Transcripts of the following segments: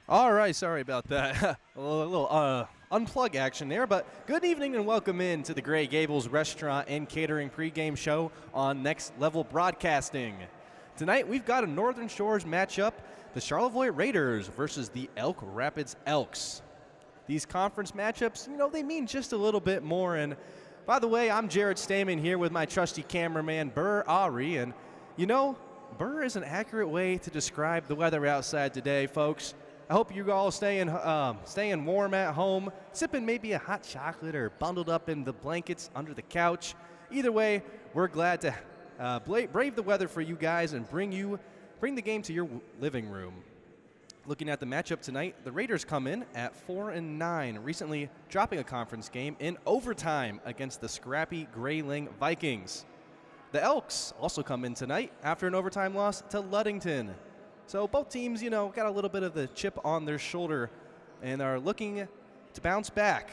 All right, sorry about that. a little unplug action there, but good evening and welcome in to the Gray Gables Restaurant and Catering pregame show on Next Level Broadcasting. Tonight we've got a Northern Shores matchup, the Charlevoix Rayders versus the Elk Rapids Elks. These conference matchups, they mean just a little bit more. And by the way, I'm Jared Stamen here with my trusty cameraman, Burr Ari. And Burr is an accurate way to describe the weather outside today, folks. I hope you all staying warm at home, sipping maybe a hot chocolate or bundled up in the blankets under the couch. Either way, we're glad to brave the weather for you guys and bring the game to your living room. Looking at the matchup tonight, the Raiders come in at 4-9, recently dropping a conference game in overtime against the scrappy Grayling Vikings. The Elks also come in tonight after an overtime loss to Ludington. So both teams, got a little bit of the chip on their shoulder and are looking to bounce back.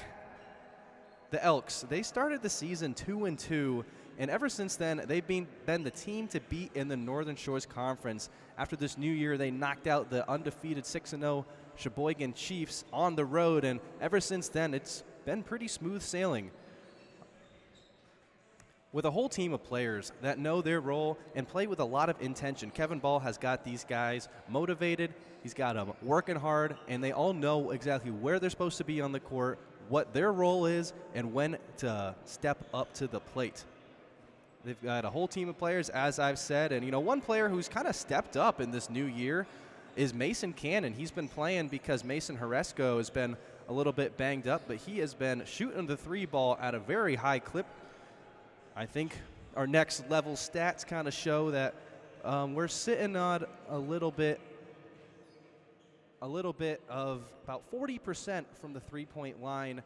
The Elks, they started the season 2-2, and ever since then, they've been the team to beat in the Northern Shores Conference. After this new year, they knocked out the undefeated 6-0 Sheboygan Chiefs on the road, and ever since then, it's been pretty smooth sailing. With a whole team of players that know their role and play with a lot of intention, Kevin Ball has got these guys motivated, he's got them working hard, and they all know exactly where they're supposed to be on the court, what their role is, and when to step up to the plate. They've got a whole team of players, as I've said, and one player who's kind of stepped up in this new year is Mason Cannon. He's been playing because Mason Horesco has been a little bit banged up, but he has been shooting the three ball at a very high clip. I think our next level stats kind of show that we're sitting on a little bit of about 40% from the three-point line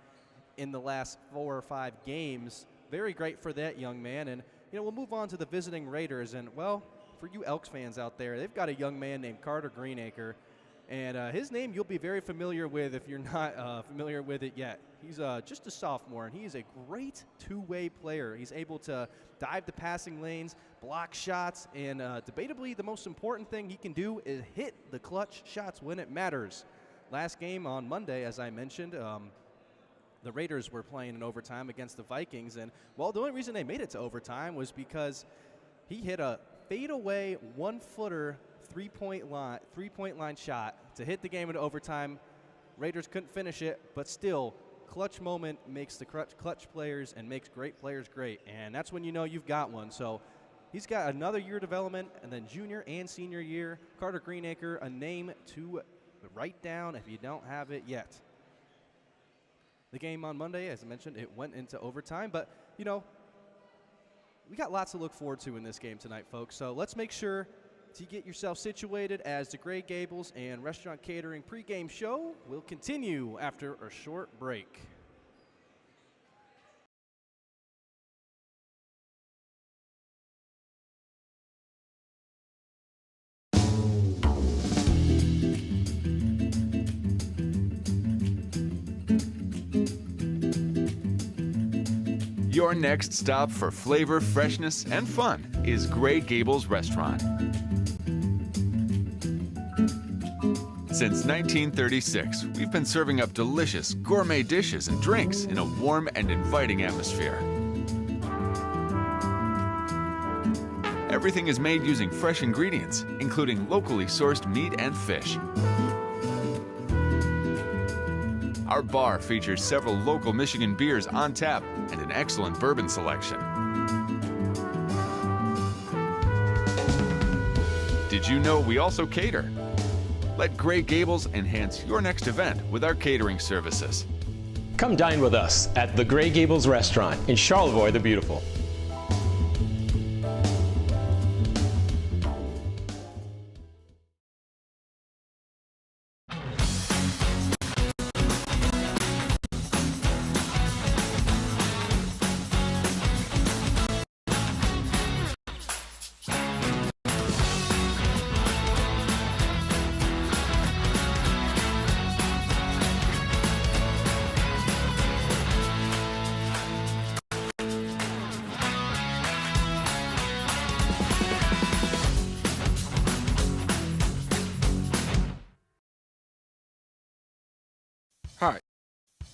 in the last 4 or 5 games. Very great for that young man. And, we'll move on to the visiting Raiders. And, well, for you Elks fans out there, they've got a young man named Carter Greenacre. And his name you'll be very familiar with if you're not familiar with it yet. He's just a sophomore, and he is a great two-way player. He's able to dive the passing lanes, block shots, and debatably the most important thing he can do is hit the clutch shots when it matters. Last game on Monday, as I mentioned, the Raiders were playing in overtime against the Vikings, and, well, the only reason they made it to overtime was because he hit a fadeaway one-footer three-point line shot to hit the game in overtime. Raiders couldn't finish it, but still, clutch moment makes the clutch players and makes great players great, and that's when you know you've got one. So he's got another year of development, and then junior and senior year. Carter Greenacre, a name to write down if you don't have it yet. The game on Monday, as I mentioned, it went into overtime, but, we got lots to look forward to in this game tonight, folks. So let's make sure to get yourself situated as the Gray Gables and Restaurant Catering pregame show will continue after a short break. Your next stop for flavor, freshness, and fun is Gray Gables Restaurant. Since 1936, we've been serving up delicious gourmet dishes and drinks in a warm and inviting atmosphere. Everything is made using fresh ingredients, including locally sourced meat and fish. Our bar features several local Michigan beers on tap and an excellent bourbon selection. Did you know we also cater? Let Gray Gables enhance your next event with our catering services. Come dine with us at the Gray Gables Restaurant in Charlevoix the Beautiful.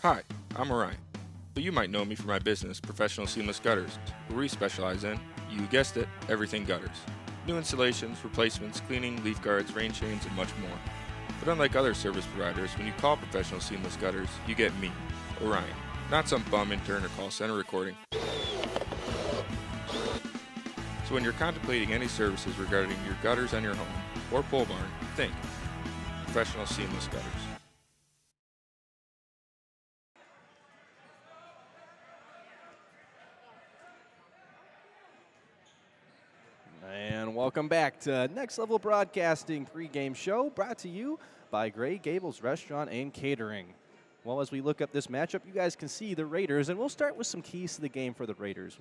Hi, I'm Orion, but you might know me for my business, Professional Seamless Gutters, where we specialize in, you guessed it, everything gutters. New installations, replacements, cleaning, leaf guards, rain chains, and much more. But unlike other service providers, when you call Professional Seamless Gutters, you get me, Orion, not some bum intern or call center recording. So when you're contemplating any services regarding your gutters on your home or pole barn, think Professional Seamless Gutters. And welcome back to Next Level Broadcasting pregame show, brought to you by Gray Gables Restaurant and Catering. Well, as we look up this matchup, you guys can see the Raiders, and we'll start with some keys to the game for the Raiders.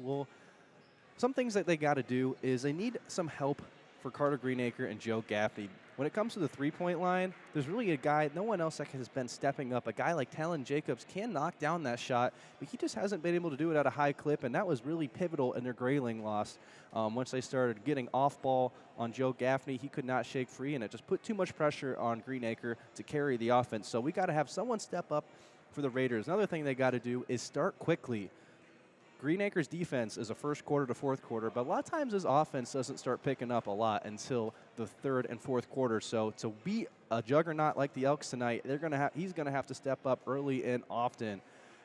Some things that they got to do is they need some help for Carter Greenacre and Joe Gaffney. When it comes to the three-point line, there's really a guy, no one else that has been stepping up. A guy like Talon Jacobs can knock down that shot, but he just hasn't been able to do it at a high clip, and that was really pivotal in their Grayling loss. Once they started getting off ball on Joe Gaffney, he could not shake free, and it just put too much pressure on Greenacre to carry the offense. So we got to have someone step up for the Raiders. Another thing they got to do is start quickly. Greenacre's defense is a first quarter to fourth quarter, but a lot of times his offense doesn't start picking up a lot until the third and fourth quarter. So to beat a juggernaut like the Elks tonight, he's going to have to step up early and often.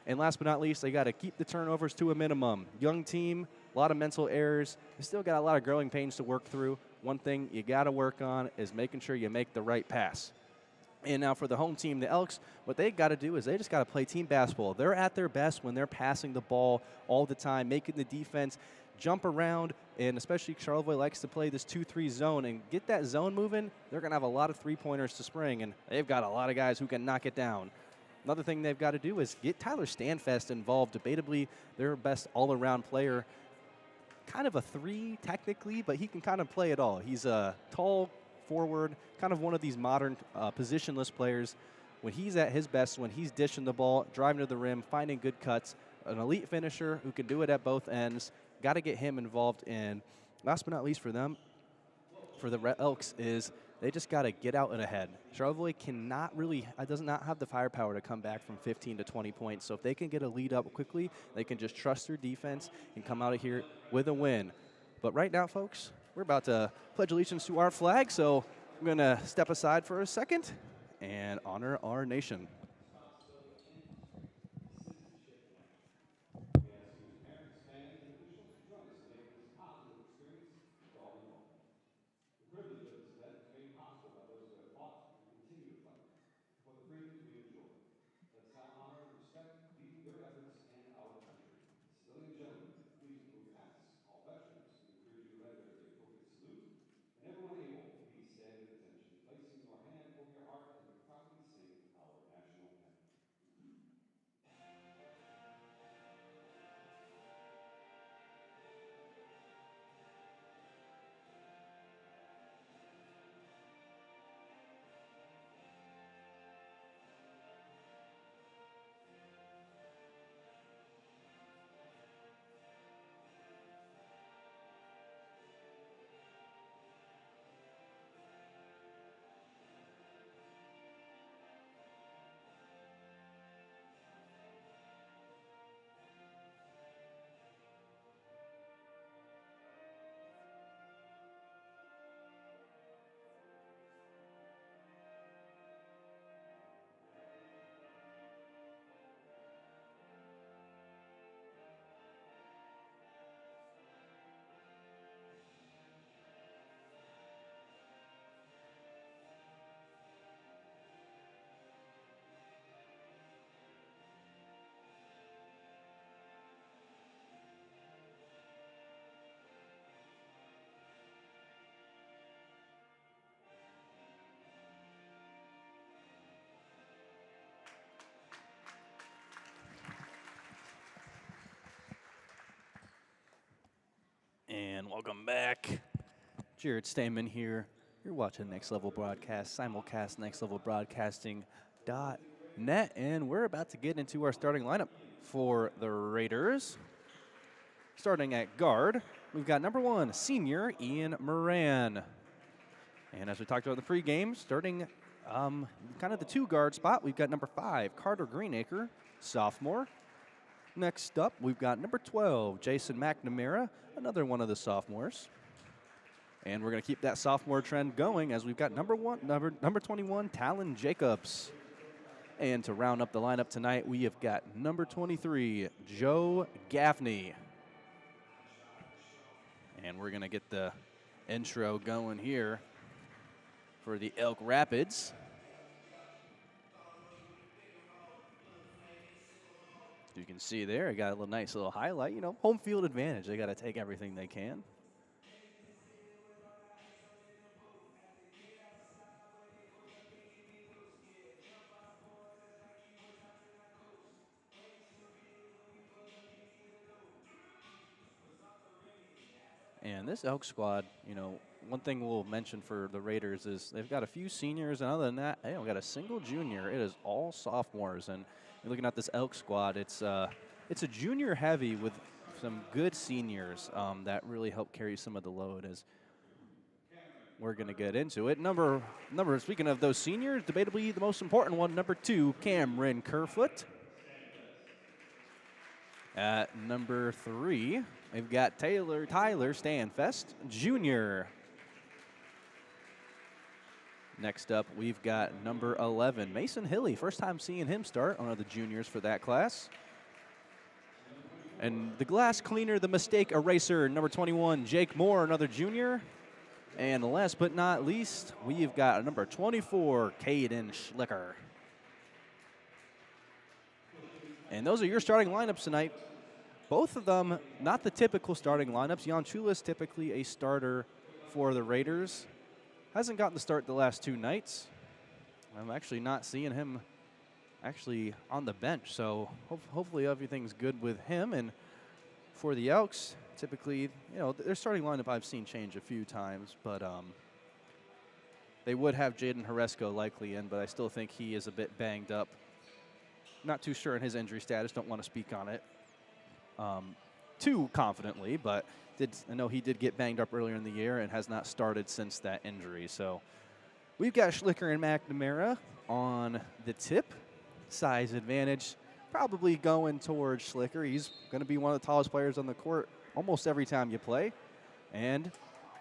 And last but not least, they got to keep the turnovers to a minimum. Young team, a lot of mental errors. They still got a lot of growing pains to work through. One thing you got to work on is making sure you make the right pass. And now for the home team, the Elks, what they got to do is they just got to play team basketball. They're at their best when they're passing the ball all the time, making the defense jump around, and especially Charlevoix likes to play this 2-3 zone and get that zone moving. They're going to have a lot of three-pointers to spring, and they've got a lot of guys who can knock it down. Another thing they've got to do is get Tyler Stanfest involved. Debatably, their best all-around player. Kind of a 3 technically, but he can kind of play it all. He's a tall forward, kind of one of these modern positionless players. When he's at his best, when he's dishing the ball, driving to the rim, finding good cuts, an elite finisher who can do it at both ends. Got to get him involved. And last but not least for them, for the Elks, is they just got to get out and ahead. Charlevoix does not have the firepower to come back from 15 to 20 points. So if they can get a lead up quickly, they can just trust their defense and come out of here with a win. But right now, folks, we're about to pledge allegiance to our flag, so I'm going to step aside for a second and honor our nation. And welcome back. Jared Stamen here. You're watching Next Level Broadcast, simulcast nextlevelbroadcasting.net, and we're about to get into our starting lineup for the Raiders. Starting at guard, we've got number 1, senior Ian Moran. And as we talked about in the pregame, starting kind of the 2 guard spot, we've got number 5, Carter Greenacre. sophomore. Next up, we've got number 12, Jason McNamara, another one of the sophomores. And we're going to keep that sophomore trend going as we've got number 21, Talon Jacobs. And to round up the lineup tonight, we have got number 23, Joe Gaffney. And we're going to get the intro going here for the Elk Rapids. You can see there, I got a nice little highlight. You know, home field advantage. They got to take everything they can. And this Elk squad, you know, one thing we'll mention for the Raiders is they've got a few seniors, and other than that, they don't got a single junior. It is all sophomores. And you're looking at this Elk squad, it's a junior heavy with some good seniors that really help carry some of the load as we're going to get into it. Speaking of those seniors, debatably the most important one, number 2, Cameron Kerfoot. At number 3, we've got Tyler Stanfest Jr. Next up, we've got number 11, Mason Hilly. First time seeing him start, one of the juniors for that class. And the glass cleaner, the mistake eraser, number 21, Jake Moore, another junior. And last but not least, we've got number 24, Caden Schlicker. And those are your starting lineups tonight. Both of them, not the typical starting lineups. Jan Chulis, typically a starter for the Raiders. Hasn't gotten the start the last 2 nights. I'm actually not seeing him actually on the bench, so hopefully everything's good with him. And for the Elks, typically, you know, their starting lineup I've seen change a few times, but they would have Jaden Horesco likely in, but I still think he is a bit banged up. Not too sure in his injury status, don't want to speak on it too confidently, but I know he did get banged up earlier in the year and has not started since that injury. So we've got Schlicker and McNamara on the tip. Size advantage, probably going towards Schlicker. He's going to be one of the tallest players on the court almost every time you play. And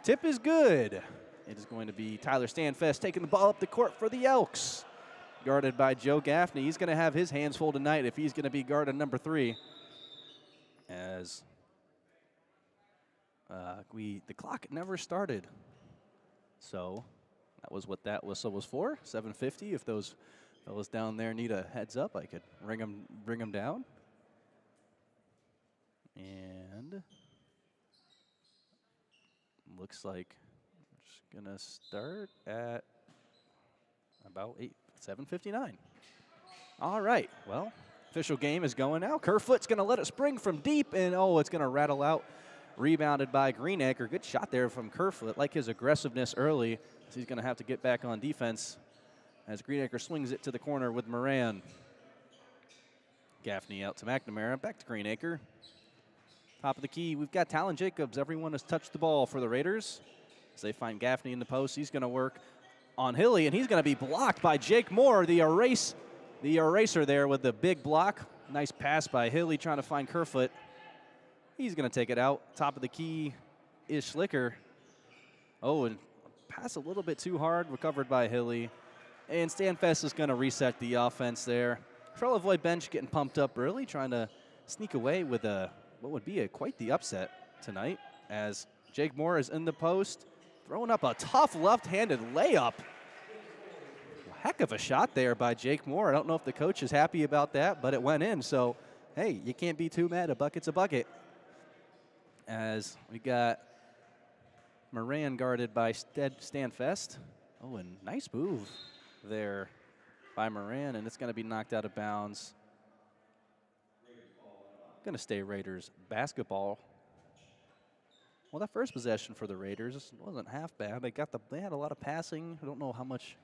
tip is good. It is going to be Tyler Stanfest taking the ball up the court for the Elks. Guarded by Joe Gaffney. He's going to have his hands full tonight if he's going to be guarding number 3. As the clock never started. So that was what that whistle was for, 7:50. If those fellas down there need a heads up, I could bring them down. And looks like we're just going to start at about 7:59. All right, well, official game is going now. Kerfoot's going to let it spring from deep, and it's going to rattle out. Rebounded by Greenacre. Good shot there from Kerfoot. Like his aggressiveness early, so he's going to have to get back on defense as Greenacre swings it to the corner with Moran. Gaffney out to McNamara. Back to Greenacre. Top of the key, we've got Talon Jacobs. Everyone has touched the ball for the Raiders. As they find Gaffney in the post, he's going to work on Hilly, and he's going to be blocked by Jake Moore, the eraser there with the big block. Nice pass by Hilly trying to find Kerfoot. He's going to take it out. Top of the key is Schlicker. And pass a little bit too hard, recovered by Hilly. And Stanfest is going to reset the offense there. Charlevoix bench getting pumped up early, trying to sneak away with what would be quite the upset tonight, as Jake Moore is in the post, throwing up a tough left-handed layup. Heck of a shot there by Jake Moore. I don't know if the coach is happy about that, but it went in. So, hey, you can't be too mad. A bucket's a bucket. As we got Moran guarded by Stanfest. And nice move there by Moran, and it's going to be knocked out of bounds. Going to stay Raiders basketball. Well, that first possession for the Raiders wasn't half bad. They had a lot of passing. I don't know how much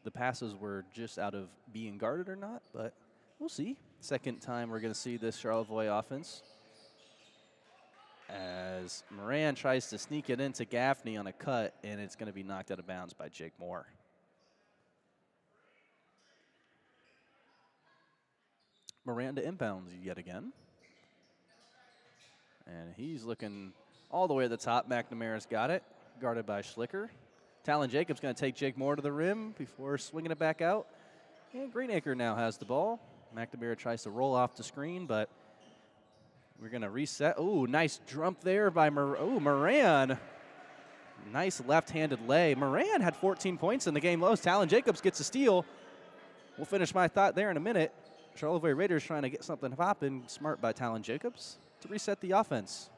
the passes were just out of being guarded or not, but we'll see. Second time we're going to see this Charlevoix offense. As Moran tries to sneak it into Gaffney on a cut, and it's going to be knocked out of bounds by Jake Moore. Miranda inbounds yet again. And he's looking all the way at the top. McNamara's got it, guarded by Schlicker. Talon Jacobs going to take Jake Moore to the rim before swinging it back out. And Greenacre now has the ball. McNamara tries to roll off the screen, but we're going to reset. Ooh, nice jump there by Moran. Nice left-handed lay. Moran had 14 points in the game lows. Talon Jacobs gets a steal. We'll finish my thought there in a minute. Charlevoix Raiders trying to get something popping. Smart by Talon Jacobs to reset the offense.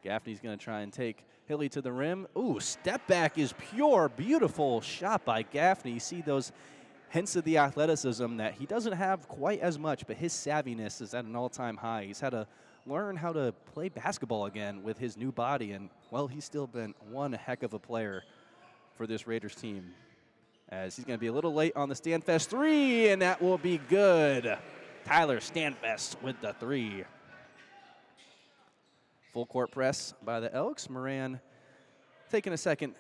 Gaffney's going to try and take Hilly to the rim. Ooh, step back is pure. Beautiful shot by Gaffney. You see those hints of the athleticism that he doesn't have quite as much, but his savviness is at an all-time high. He's had to learn how to play basketball again with his new body, and, well, he's still been one heck of a player for this Raiders team. As he's going to be a little late on the Stanfest three, and that will be good. Tyler Stanfest with the three. Full court press by the Elks. Moran taking a second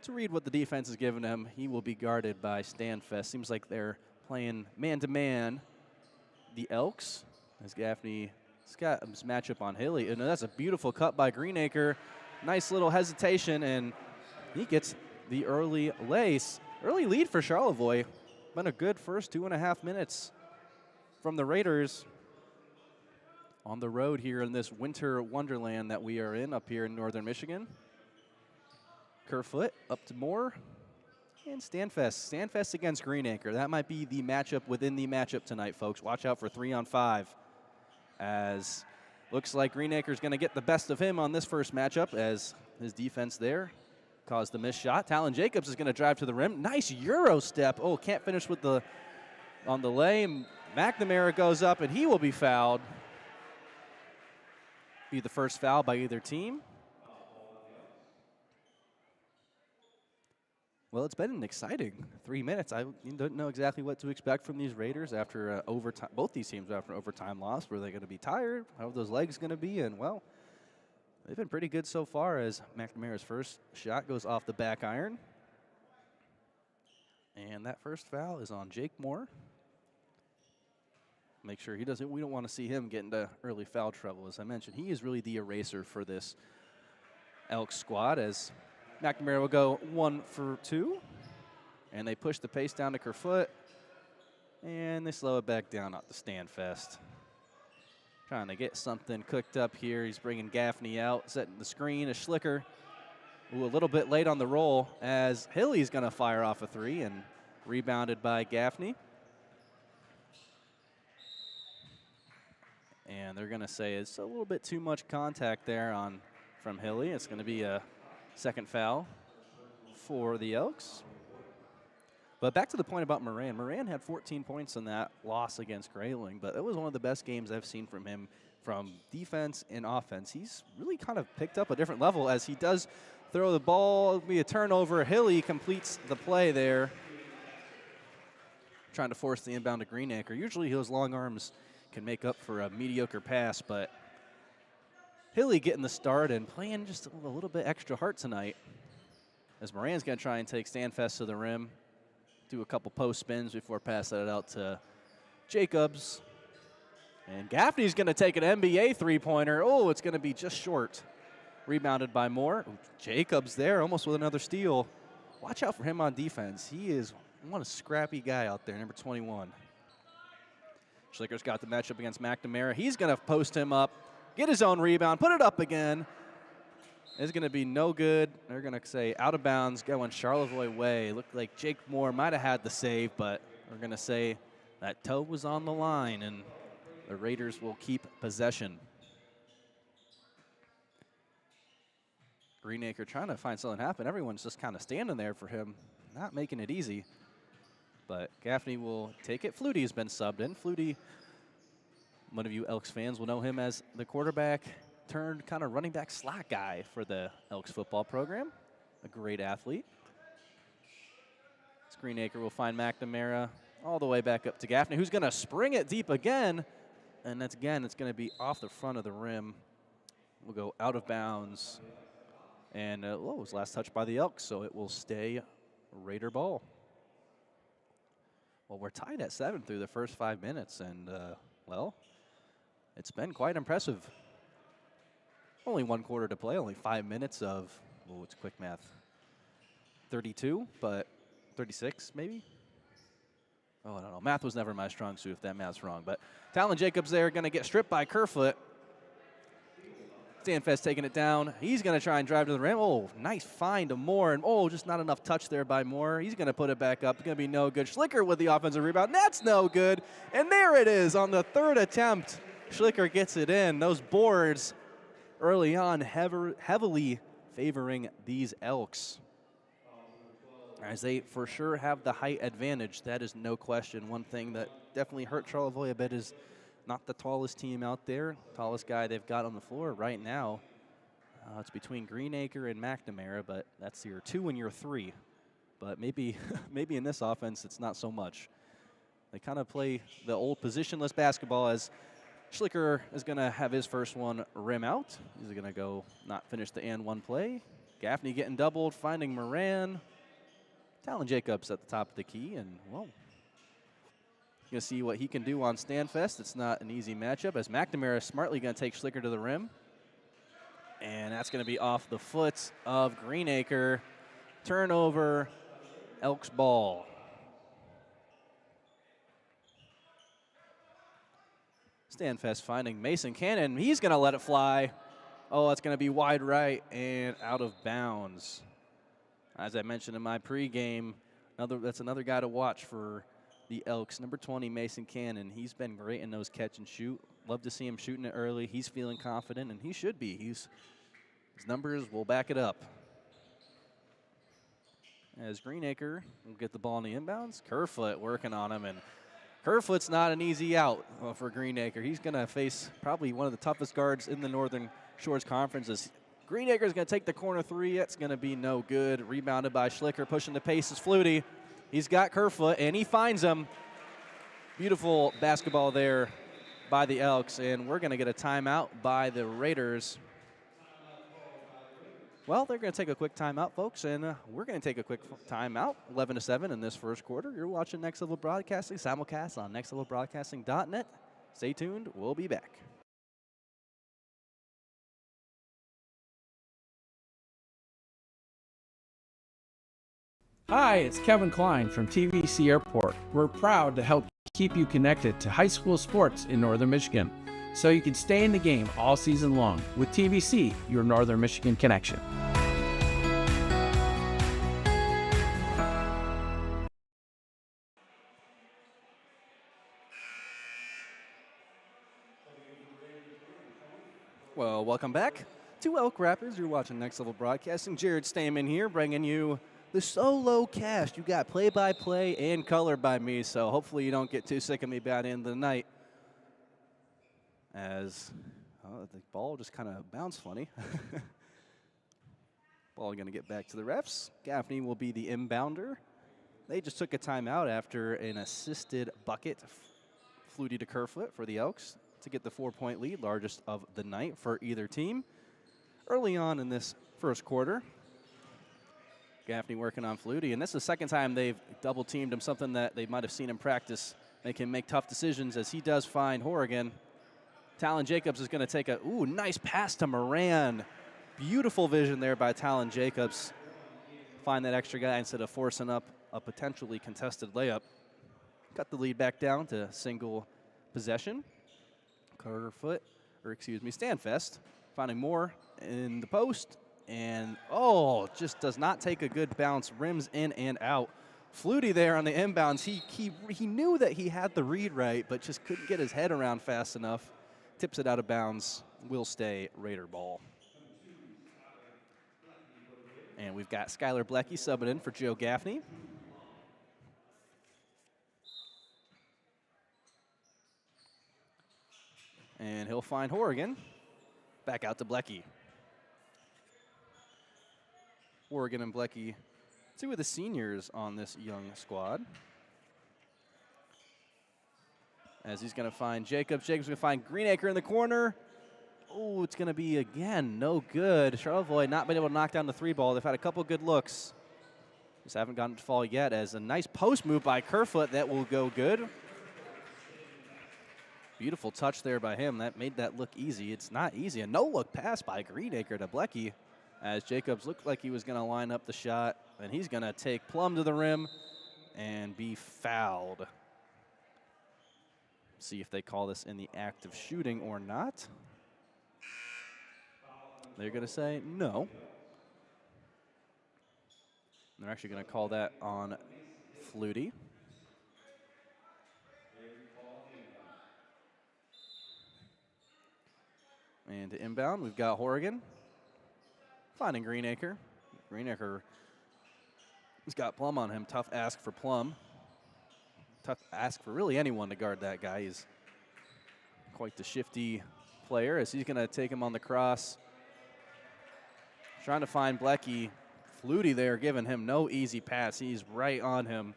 to read what the defense has given him. He will be guarded by Stanfest. Seems like they're playing man-to-man. The Elks, as Gaffney's got his matchup on Hilly. And that's a beautiful cut by Greenacre. Nice little hesitation, and he gets the early lead for Charlevoix. Been a good first 2.5 minutes from the Raiders on the road here in this winter wonderland that we are in up here in northern Michigan. Kerfoot up to Moore, and Stanfest. Stanfest against Greenacre. That might be the matchup within the matchup tonight, folks. Watch out for 3-on-5, as looks like Greenacre's going to get the best of him on this first matchup, as his defense there caused the missed shot. Talon Jacobs is going to drive to the rim. Nice Euro step. Oh, can't finish with on the lay. McNamara goes up, and he will be fouled. Be the first foul by either team. Well, it's been an exciting 3 minutes. I don't know exactly what to expect from these Raiders after overtime. Both these teams after an overtime loss. Were they going to be tired? How are those legs going to be? And, well, they've been pretty good so far, as McNamara's first shot goes off the back iron. And that first foul is on Jake Moore. Make sure he doesn't. We don't want to see him get into early foul trouble. As I mentioned, he is really the eraser for this Elks squad, as McNamara will go 1 for 2. And they push the pace down to Kerfoot. And they slow it back down at the Stanfest. Trying to get something cooked up here. He's bringing Gaffney out, setting the screen. A Schlicker. Ooh, a little bit late on the roll, as Hilly's going to fire off a three, and rebounded by Gaffney. And they're going to say it's a little bit too much contact there from Hilly. It's going to be a second foul for the Elks. But back to the point about Moran. Moran had 14 points in that loss against Grayling, but it was one of the best games I've seen from him from defense and offense. He's really kind of picked up a different level, as he does throw the ball. It'll be a turnover. Hilly completes the play there, trying to force the inbound to Greenacre. Usually those long arms can make up for a mediocre pass, but Hilly getting the start and playing just a little bit extra hard tonight, as Moran's going to try and take Stanfest to the rim, do a couple post spins before passing it out to Jacobs. And Gaffney's going to take an NBA three-pointer. Oh, it's going to be just short. Rebounded by Moore. Ooh, Jacobs there, almost with another steal. Watch out for him on defense. He is one a scrappy guy out there, number 21. Schlicker's got the matchup against McNamara. He's going to post him up, get his own rebound, put it up again. It's going to be no good. They're going to say out of bounds, going Charlevoix way. Looked like Jake Moore might have had the save, but we're going to say that toe was on the line, and the Raiders will keep possession. Greenacre trying to find something happen. Everyone's just kind of standing there for him, not making it easy. But Gaffney will take it. Flutie has been subbed in. Flutie, one of you Elks fans will know him as the quarterback turned kind of running back slot guy for the Elks football program. A great athlete. Greenacre will find McNamara all the way back up to Gaffney, who's going to spring it deep again. And that's again, it's going to be off the front of the rim. We'll go out of bounds. And it was last touched by the Elks, so it will stay Raider ball. Well, we're tied at 7 through the first 5 minutes, and, well, it's been quite impressive. Only 1 quarter to play, only 5 minutes of, oh, it's quick math, 32, but 36 maybe? Oh, I don't know. Math was never my strong suit if that math's wrong. But Talon Jacobs there going to get stripped by Kerfoot. Stanfest taking it down. He's going to try and drive to the rim. Oh, nice find to Moore. And, oh, just not enough touch there by Moore. He's going to put it back up. It's going to be no good. Schlicker with the offensive rebound. That's no good. And there it is on the 3rd attempt. Schlicker gets it in. Those boards early on heavily favoring these Elks, as they for sure have the height advantage. That is no question. One thing that definitely hurt Charlevoix a bit is not the tallest team out there. Tallest guy they've got on the floor right now. It's between Greenacre and McNamara, but that's year 2 and year 3. But maybe in this offense, it's not so much. They kind of play the old positionless basketball, as Schlicker is going to have his first one rim out. He's going to go not finish the and one play. Gaffney getting doubled, finding Moran. Talon Jacobs at the top of the key, and, well, going to see what he can do on Stanfest. It's not an easy matchup, as McNamara is smartly going to take Schlicker to the rim. And that's going to be off the foot of Greenacre. Turnover, Elks ball. Stanfest finding Mason Cannon. He's going to let it fly. Oh, it's going to be wide right and out of bounds. As I mentioned in my pregame, that's another guy to watch for the Elks. Number 20, Mason Cannon. He's been great in those catch and shoot. Love to see him shooting it early. He's feeling confident, and he should be. His numbers will back it up. As Greenacre will get the ball in the inbounds. Kerfoot working on him, and Kerfoot's not an easy out for Greenacre. He's going to face probably one of the toughest guards in the Northern Shores Conference. Greenacre is going to take the corner 3. It's going to be no good. Rebounded by Schlicker. Pushing the pace is Flutie. He's got Kerfoot, and he finds him. Beautiful basketball there by the Elks, and we're going to get a timeout by the Raiders. Well, they're going to take a quick timeout, folks, and we're going to take a quick timeout, 11-7 in this first quarter. You're watching Next Level Broadcasting, simulcast on nextlevelbroadcasting.net. Stay tuned. We'll be back. Hi, it's Kevin Klein from TVC Airport. We're proud to help keep you connected to high school sports in Northern Michigan, so you can stay in the game all season long with TVC, your Northern Michigan connection. Well, welcome back to Elk Rapids. You're watching Next Level Broadcasting. Jared Stamen here, bringing you the solo cast. You got play-by-play and color by me, so hopefully you don't get too sick of me by the end of the night. As the ball just kind of bounced funny. Ball going to get back to the refs. Gaffney will be the inbounder. They just took a timeout after an assisted bucket. Flutie to Kerfoot for the Elks to get the 4-point lead, largest of the night for either team. Early on in this first quarter, Gaffney working on Flutie, and this is the second time they've double-teamed him, something that they might have seen in practice. They can make tough decisions, as he does find Horrigan. Talon Jacobs is going to take a, nice pass to Moran. Beautiful vision there by Talon Jacobs. Find that extra guy instead of forcing up a potentially contested layup. Cut the lead back down to single possession. Stanfest finding Moore in the post. And, just does not take a good bounce. Rims in and out. Flutie there on the inbounds. He knew that he had the read right, but just couldn't get his head around fast enough. Tips it out of bounds. Will stay Raider ball. And we've got Skylar Blecky subbing in for Joe Gaffney. And he'll find Horrigan. Back out to Blecky. Horrigan and Blecky, 2 of the seniors on this young squad. As he's going to find Jacobs. Jacobs going to find Greenacre in the corner. Oh, it's going to be, again, no good. Charlevoix not been able to knock down the 3 ball. They've had a couple good looks. Just haven't gotten to fall yet, as a nice post move by Kerfoot that will go good. Beautiful touch there by him. That made that look easy. It's not easy. A no-look pass by Greenacre to Blecky, as Jacobs looked like he was going to line up the shot, and he's going to take plumb to the rim and be fouled. See if they call this in the act of shooting or not. They're going to say no. They're actually going to call that on Flutie. And to inbound, we've got Horrigan finding Greenacre. Greenacre has got Plum on him. Tough ask for Plum. Tough ask for really anyone to guard that guy. He's quite the shifty player, as he's going to take him on the cross. Trying to find Blecky. Flutie there giving him no easy pass. He's right on him.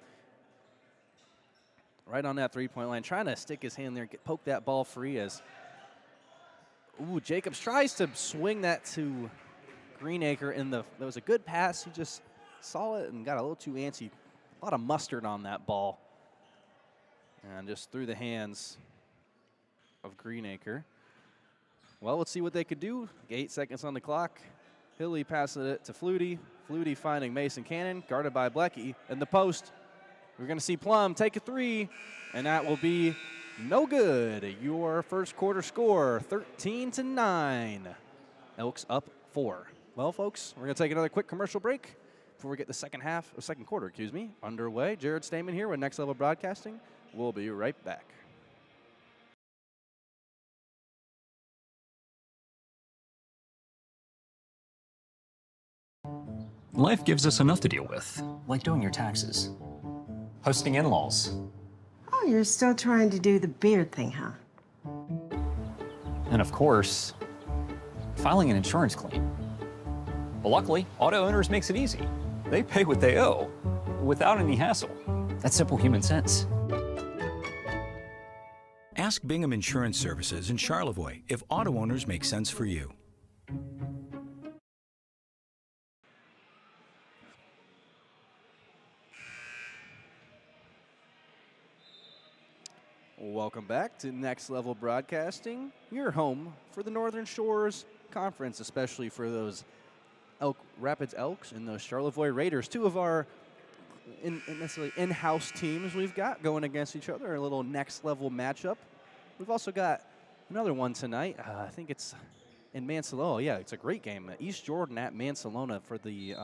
Right on that three-point line. Trying to stick his hand there, poke that ball free as Jacobs tries to swing that to Greenacre that was a good pass. He just saw it and got a little too antsy. A lot of mustard on that ball. And just through the hands of Greenacre. Well, let's see what they could do. 8 seconds on the clock. Hilly passes it to Flutie. Flutie finding Mason Cannon, guarded by Blecky. In the post, we're going to see Plum take a three, and that will be no good. Your first quarter score, 13-9. Elks up 4. Well, folks, we're going to take another quick commercial break before we get the second quarter, underway. Jared Stamen here with Next Level Broadcasting. We'll be right back. Life gives us enough to deal with, like doing your taxes, hosting in-laws, Oh, you're still trying to do the beard thing, huh? and of course, filing an insurance claim. But luckily, Auto Owners makes it easy. They pay what they owe without any hassle. That's simple human sense. Ask Bingham Insurance Services in Charlevoix if Auto Owners make sense for you. Welcome back to Next Level Broadcasting, your home for the Northern Shores Conference, especially for those Rapids Elks and those Charlevoix Raiders, two of our necessarily in-house teams we've got going against each other, a little next level matchup. We've also got another one tonight. I think it's in Mansalona. Yeah, it's a great game. East Jordan at Mansalona for the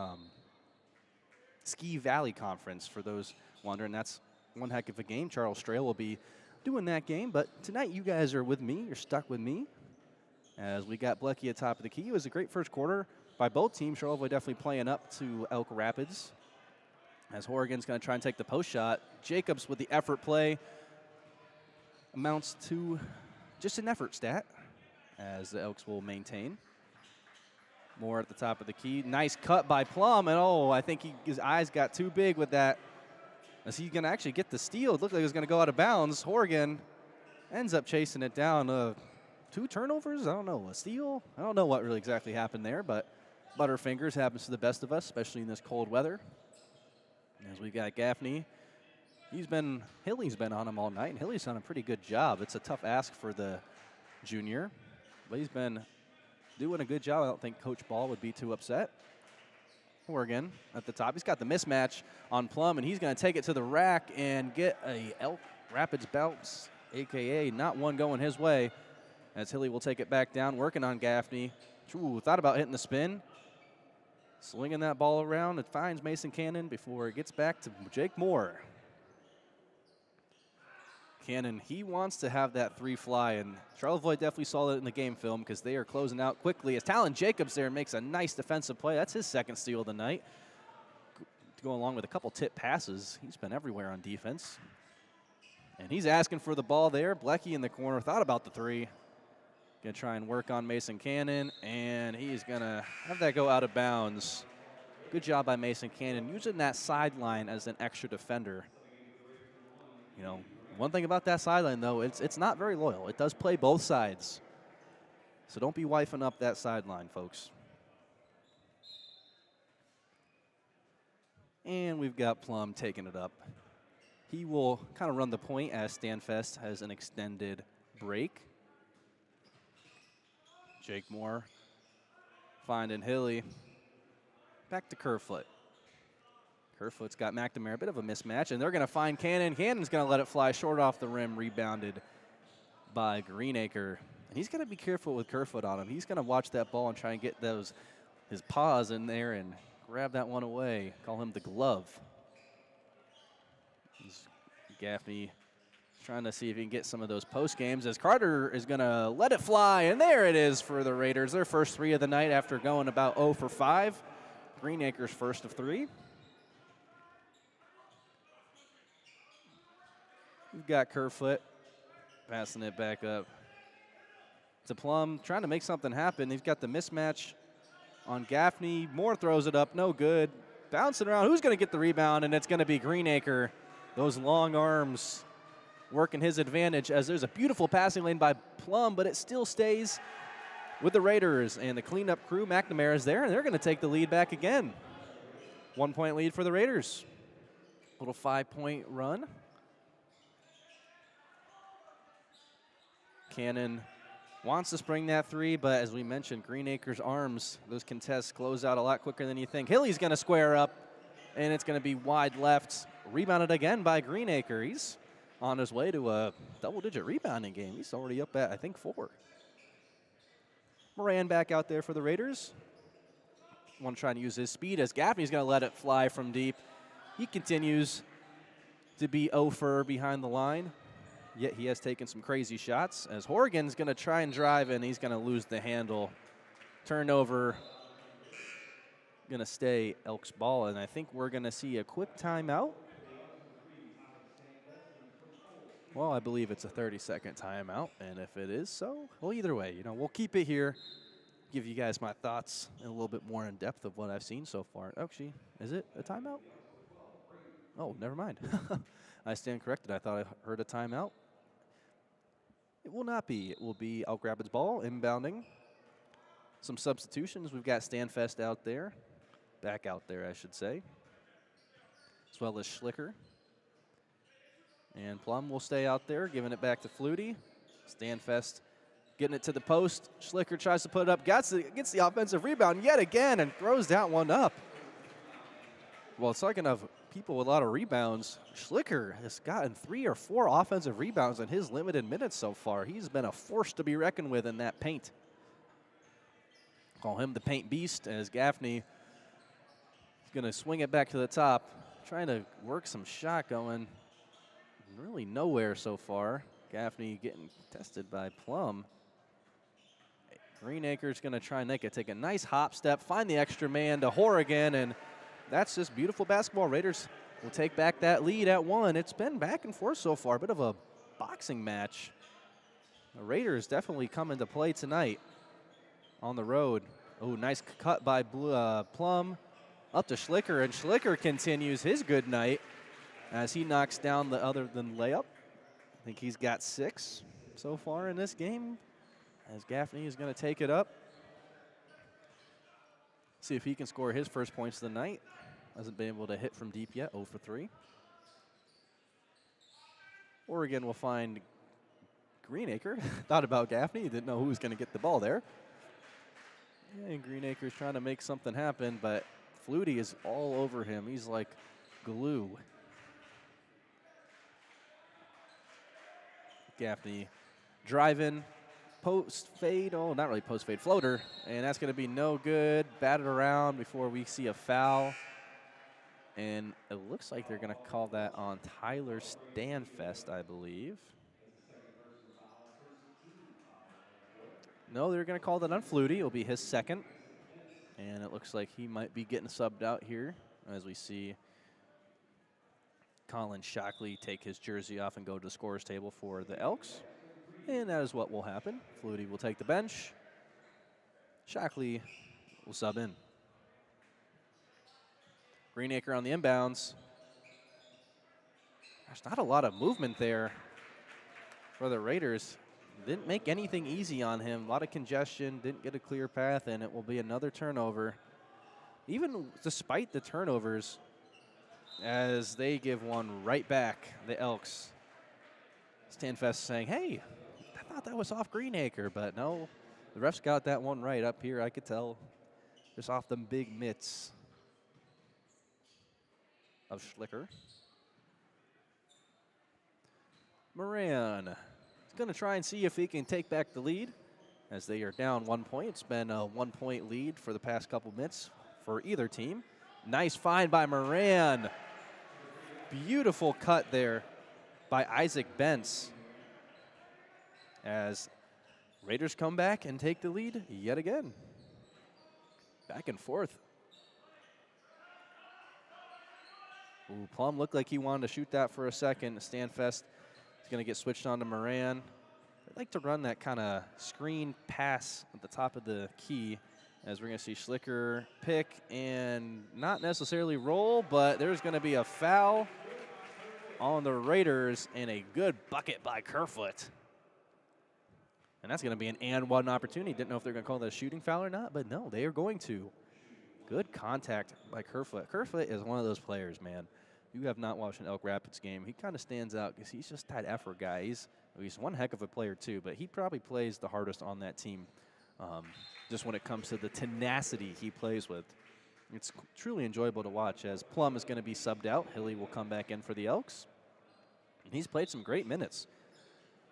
Ski Valley Conference, for those wondering. That's one heck of a game. Charles Strail will be doing that game, but tonight you guys are with me. You're stuck with me as we got Blecky at top of the key. It was a great first quarter by both teams. Charlevoix definitely playing up to Elk Rapids, as Horrigan's going to try and take the post shot. Jacobs with the effort play amounts to just an effort stat, as the Elks will maintain. More at the top of the key. Nice cut by Plum, and I think his eyes got too big with that. Is he going to actually get the steal? It looked like it was going to go out of bounds. Horrigan ends up chasing it down. 2 turnovers? I don't know. A steal? I don't know what really exactly happened there, but Butterfingers happens to the best of us, especially in this cold weather. As we got Gaffney. Hilly's been on him all night, and Hilly's done a pretty good job. It's a tough ask for the junior, but he's been doing a good job. I don't think Coach Ball would be too upset. Horrigan at the top. He's got the mismatch on Plum, and he's going to take it to the rack and get a Elk Rapids bounce, a.k.a. not one going his way, as Hilly will take it back down, working on Gaffney. Thought about hitting the spin. Slinging that ball around. It finds Mason Cannon before it gets back to Jake Moore. Cannon, he wants to have that 3 fly, and Charlevoix definitely saw that in the game film because they are closing out quickly as Talon Jacobs there makes a nice defensive play. That's his second steal of the night. To go along with a couple tip passes. He's been everywhere on defense. And he's asking for the ball there. Blecky in the corner thought about the 3. Going to try and work on Mason Cannon, and he's going to have that go out of bounds. Good job by Mason Cannon, using that sideline as an extra defender. You know, one thing about that sideline, though, it's not very loyal. It does play both sides. So don't be wifing up that sideline, folks. And we've got Plum taking it up. He will kind of run the point as Stanfest has an extended break. Jake Moore finding Hilly. Back to Kerfoot. Kerfoot's got McNamara, a bit of a mismatch, and they're going to find Cannon. Cannon's going to let it fly short off the rim, rebounded by Greenacre. And he's going to be careful with Kerfoot on him. He's going to watch that ball and try and get his paws in there and grab that one away. Call him the glove. Gaffney trying to see if he can get some of those post games as Carter is going to let it fly, and there it is for the Raiders. Their first 3 of the night after going about 0 for 5. Greenacre's first of 3. We've got Kerfoot passing it back up to Plum, trying to make something happen. He's got the mismatch on Gaffney. Moore throws it up, no good. Bouncing around, who's going to get the rebound? And it's going to be Greenacre. Those long arms working his advantage as there's a beautiful passing lane by Plum, but it still stays with the Raiders. And the cleanup crew, McNamara, is there, and they're going to take the lead back again. 1-point lead for the Raiders. Little 5-point run. Cannon wants to spring that 3, but as we mentioned, Greenacre's arms, those contests close out a lot quicker than you think. Hilly's going to square up, and it's going to be wide left. Rebounded again by Greenacre. He's on his way to a double-digit rebounding game. He's already up at, I think, 4. Moran back out there for the Raiders. Want to try and use his speed as Gaffney's going to let it fly from deep. He continues to be 0 for behind the line. Yet he has taken some crazy shots as Horgan's going to try and drive, and he's going to lose the handle. Turnover going to stay Elks ball, and I think we're going to see a quick timeout. Well, I believe it's a 30-second timeout, and if it is so, well, either way, we'll keep it here, give you guys my thoughts and a little bit more in depth of what I've seen so far. Actually, is it a timeout? Oh, never mind. I stand corrected. I thought I heard a timeout. It will not be. It will be I'll grab its ball, inbounding. Some substitutions. We've got Stanfest out there. Back out there, I should say. As well as Schlicker. And Plum will stay out there, giving it back to Flutie. Stanfest getting it to the post. Schlicker tries to put it up, gets the offensive rebound yet again, and throws that one up. Well, talking of people with a lot of rebounds, Schlicker has gotten 3 or 4 offensive rebounds in his limited minutes so far. He's been a force to be reckoned with in that paint. Call him the paint beast as Gaffney is going to swing it back to the top, trying to work some shot going. Really nowhere so far. Gaffney getting tested by Plum. Greenacre's going to try and take a nice hop step, find the extra man to Horrigan, and that's just beautiful basketball. Raiders will take back that lead at 1. It's been back and forth so far, a bit of a boxing match. The Raiders definitely come into play tonight on the road. Oh, nice cut by Plum up to Schlicker, and Schlicker continues his good night as he knocks down the other than layup. I think he's got 6 so far in this game as Gaffney is going to take it up. See if he can score his first points of the night. Hasn't been able to hit from deep yet, 0 for 3. Oregon will find Greenacre. Thought about Gaffney, he didn't know who was going to get the ball there. Yeah, and Greenacre's trying to make something happen, but Flutie is all over him. He's like glue. Gaffney driving, post fade, oh, not really post fade, floater, and that's going to be no good. Batted around before we see a foul. And it looks like they're going to call that on Tyler Stanfest, I believe. No, they're going to call that on Flutie. It'll be his second. And it looks like he might be getting subbed out here as we see Colin Shockley take his jersey off and go to the scorer's table for the Elks. And that is what will happen. Flutie will take the bench. Shockley will sub in. Greenacre on the inbounds. There's not a lot of movement there for the Raiders. Didn't make anything easy on him. A lot of congestion, didn't get a clear path, and it will be another turnover. Even despite the turnovers, as they give one right back, the Elks. Stanfest saying, hey, I thought that was off Greenacre, but no, the refs got that one right up here. I could tell just off them big mitts of Schlicker. Moran is going to try and see if he can take back the lead as they are down 1 point. It's been a 1 point lead for the past couple minutes for either team. Nice find by Moran. Beautiful cut there by Isaac Bentz as Raiders come back and take the lead yet again. Back and forth. Ooh, Plum looked like he wanted to shoot that for a second. Stanfest is going to get switched on to Moran. I'd like to run that kind of screen pass at the top of the key, as we're going to see Schlicker pick and not necessarily roll, but there's going to be a foul on the Raiders and a good bucket by Kerfoot. And that's going to be an and one opportunity. Didn't know if they're going to call that a shooting foul or not, but no, they are going to. Good contact by Kerfoot. Kerfoot is one of those players, man. You have not watched an Elk Rapids game. He kind of stands out because he's just that effort guy. He's one heck of a player too, but he probably plays the hardest on that team. Just when it comes to the tenacity he plays with. It's truly enjoyable to watch as Plum is going to be subbed out. Hilly will come back in for the Elks. And he's played some great minutes.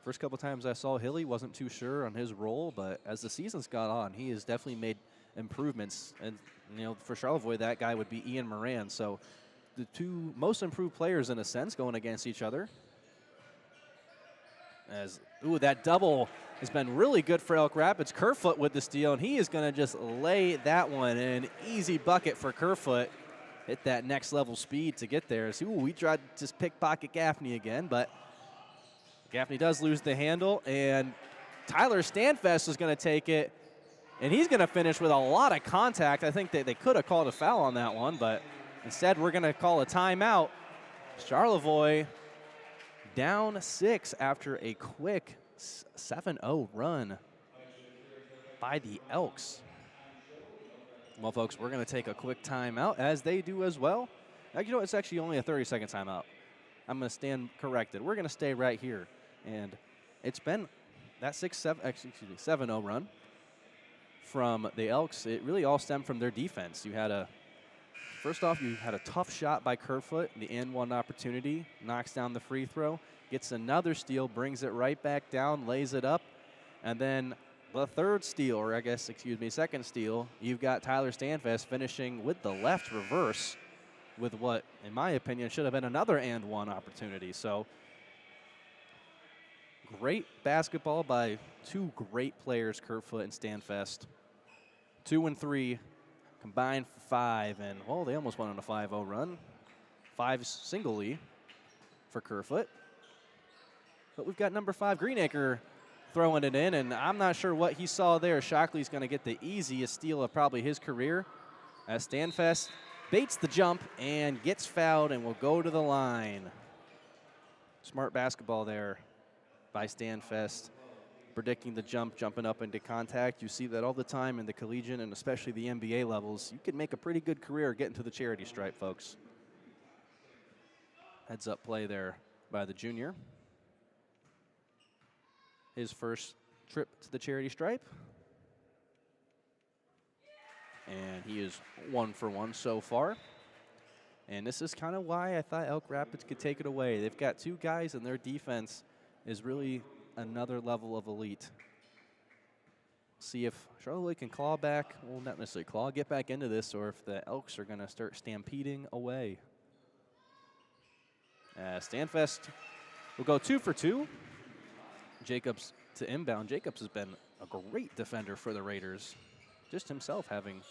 First couple times I saw Hilly, wasn't too sure on his role, but as the season's got on, he has definitely made improvements. And, you know, for Charlevoix, that guy would be Ian Moran. So the two most improved players in a sense going against each other. As, ooh, that double has been really good for Elk Rapids. Kerfoot with the steal, and he is going to just lay that one in. Easy bucket for Kerfoot. Hit that next level speed to get there. So, ooh, we tried to just pickpocket Gaffney again, but Gaffney does lose the handle, and Tyler Stanfest is going to take it, and he's going to finish with a lot of contact. I think they could have called a foul on that one, but instead we're going to call a timeout. Charlevoix down 6 after a quick 7-0 run by the Elks. Well, folks, we're going to take a quick timeout, as they do as well. You know, it's actually only a 30-second timeout. I'm going to stand corrected. We're going to stay right here. And it's been that 7-0 run from the Elks. It really all stemmed from their defense. First off, you had a tough shot by Kerfoot, the and-one opportunity, knocks down the free throw, gets another steal, brings it right back down, lays it up, and then the third steal, or second steal, you've got Tyler Stanfest finishing with the left reverse with what, in my opinion, should have been another and-one opportunity. So great basketball by two great players, Kerfoot and Stanfest. 2 and 3 combined for 5, and, well, they almost went on a 5-0 run. 5 singly for Kerfoot. But we've got number 5, Greenacre, throwing it in, and I'm not sure what he saw there. Shockley's going to get the easiest steal of probably his career as Stanfest baits the jump and gets fouled and will go to the line. Smart basketball there by Stanfest, predicting the jump, jumping up into contact. You see that all the time in the collegiate and especially the NBA levels. You can make a pretty good career getting to the charity stripe, folks. Heads up play there by the junior. His first trip to the charity stripe. And he is 1 for 1 so far. And this is kind of why I thought Elk Rapids could take it away. They've got 2 guys, and their defense is really another level of elite. See if Charlevoix can claw back, well, not necessarily claw, get back into this, or if the Elks are going to start stampeding away. Stanfest will go 2 for 2. Jacobs to inbound. Jacobs has been a great defender for the Raiders. Just himself having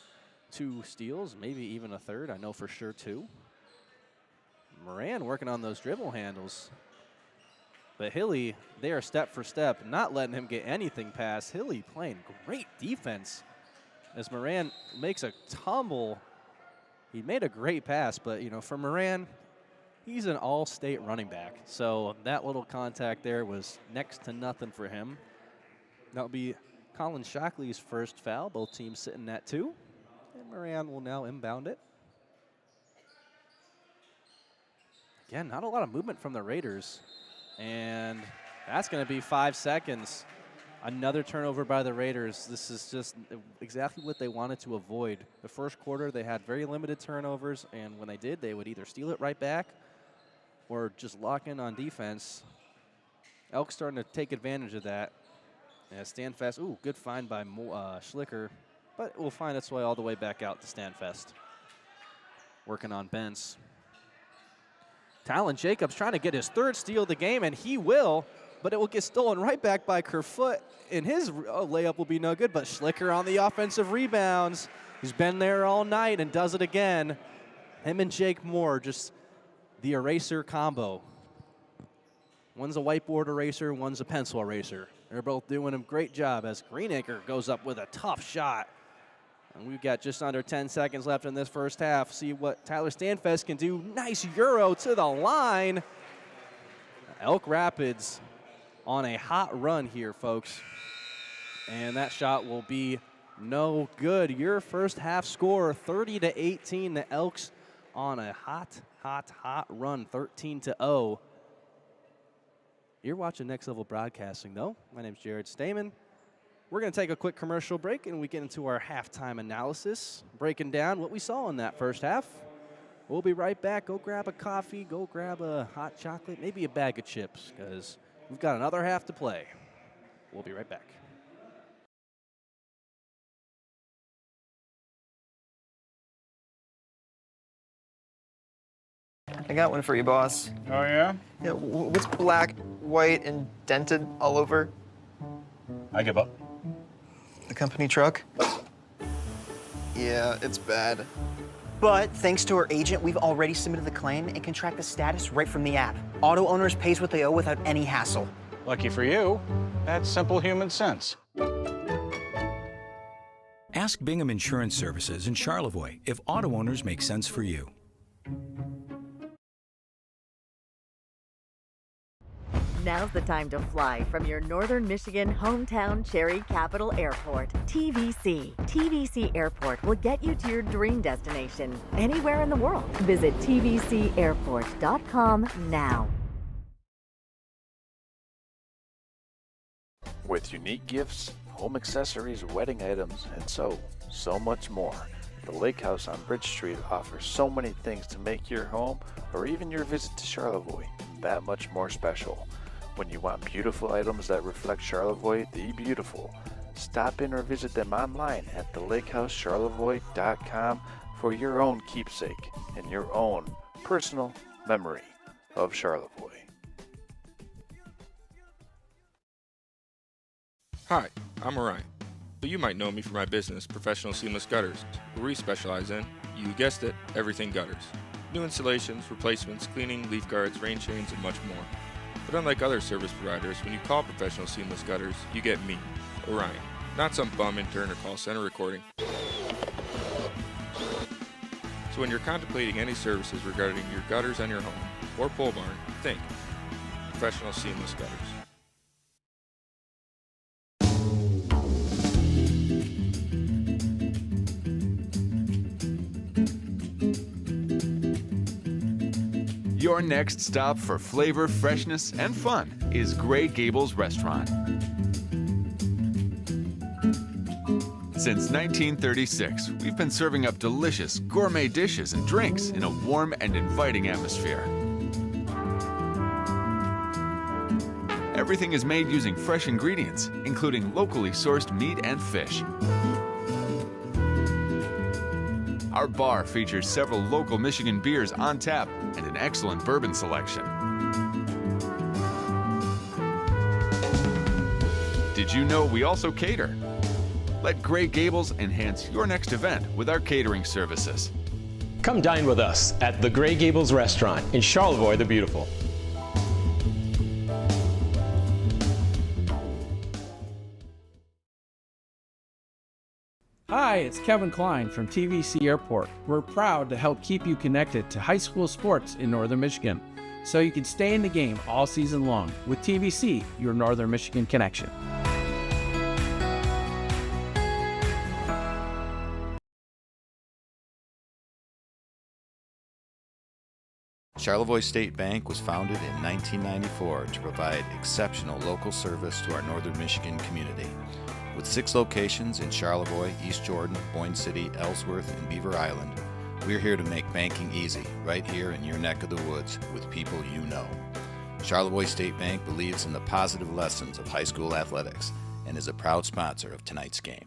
2 steals, maybe even a third. I know for sure 2. Moran working on those dribble handles. But Hilly, they are step for step, not letting him get anything past. Hilly playing great defense as Moran makes a tumble. He made a great pass, but, you know, for Moran, he's an all-state running back. So that little contact there was next to nothing for him. That'll be Colin Shockley's first foul. Both teams sitting at 2. And Moran will now inbound it. Again, not a lot of movement from the Raiders. And that's going to be 5 seconds. Another turnover by the Raiders. This is just exactly what they wanted to avoid. The first quarter, they had very limited turnovers, and when they did, they would either steal it right back or just lock in on defense. Elks starting to take advantage of that. And Stanfest, ooh, good find by Schlicker, but it will find its way all the way back out to Stanfest. Working on Bence. Talon Jacobs trying to get his third steal of the game, and he will, but it will get stolen right back by Kerfoot, and his layup will be no good, but Schlicker on the offensive rebounds. He's been there all night and does it again. Him and Jake Moore, just the eraser combo. One's a whiteboard eraser, one's a pencil eraser. They're both doing a great job as Greenacre goes up with a tough shot. And we've got just under 10 seconds left in this first half. See what Tyler Stanfest can do. Nice Euro to the line. Elk Rapids on a hot run here, folks. And that shot will be no good. Your first half score, 30-18. The Elks on a hot run, 13-0. You're watching Next Level Broadcasting, though. My name's Jared Stamen. We're going to take a quick commercial break, and we get into our halftime analysis, breaking down what we saw in that first half. We'll be right back. Go grab a coffee, go grab a hot chocolate, maybe a bag of chips, because we've got another half to play. We'll be right back. I got one for you, boss. Oh, yeah? Yeah, what's black, white, and dented all over? I give up. The company truck? Yeah, it's bad. But thanks to our agent, we've already submitted the claim and can track the status right from the app. Auto owners pays what they owe without any hassle. Lucky for you, that's simple human sense. Ask Bingham Insurance Services in Charlevoix if auto owners make sense for you. Now's the time to fly from your Northern Michigan hometown Cherry Capital Airport, TVC. TVC Airport will get you to your dream destination anywhere in the world. Visit tvcairport.com now. With unique gifts, home accessories, wedding items, and so much more, the Lake House on Bridge Street offers so many things to make your home or even your visit to Charlevoix that much more special. When you want beautiful items that reflect Charlevoix the beautiful, stop in or visit them online at thelakehousecharlevoix.com for your own keepsake and your own personal memory of Charlevoix. Hi, I'm Orion, but you might know me for my business, Professional Seamless Gutters, where we specialize in, you guessed it, everything gutters. New installations, replacements, cleaning, leaf guards, rain chains, and much more. But unlike other service providers, when you call Professional Seamless Gutters, you get me, Orion, not some bum intern or call center recording. So when you're contemplating any services regarding your gutters on your home or pole barn, think Professional Seamless Gutters. Your next stop for flavor, freshness, and fun is Gray Gables Restaurant. Since 1936, we've been serving up delicious gourmet dishes and drinks in a warm and inviting atmosphere. Everything is made using fresh ingredients, including locally sourced meat and fish. Our bar features several local Michigan beers on tap and an excellent bourbon selection. Did you know we also cater? Let Gray Gables enhance your next event with our catering services. Come dine with us at the Gray Gables Restaurant in Charlevoix the Beautiful. Hi, it's Kevin Klein from TVC Airport. We're proud to help keep you connected to high school sports in Northern Michigan, so you can stay in the game all season long with TVC, your Northern Michigan connection. Charlevoix State Bank was founded in 1994 to provide exceptional local service to our northern Michigan community. With 6 locations in Charlevoix, East Jordan, Boyne City, Ellsworth, and Beaver Island, we're here to make banking easy right here in your neck of the woods with people you know. Charlevoix State Bank believes in the positive lessons of high school athletics and is a proud sponsor of tonight's game.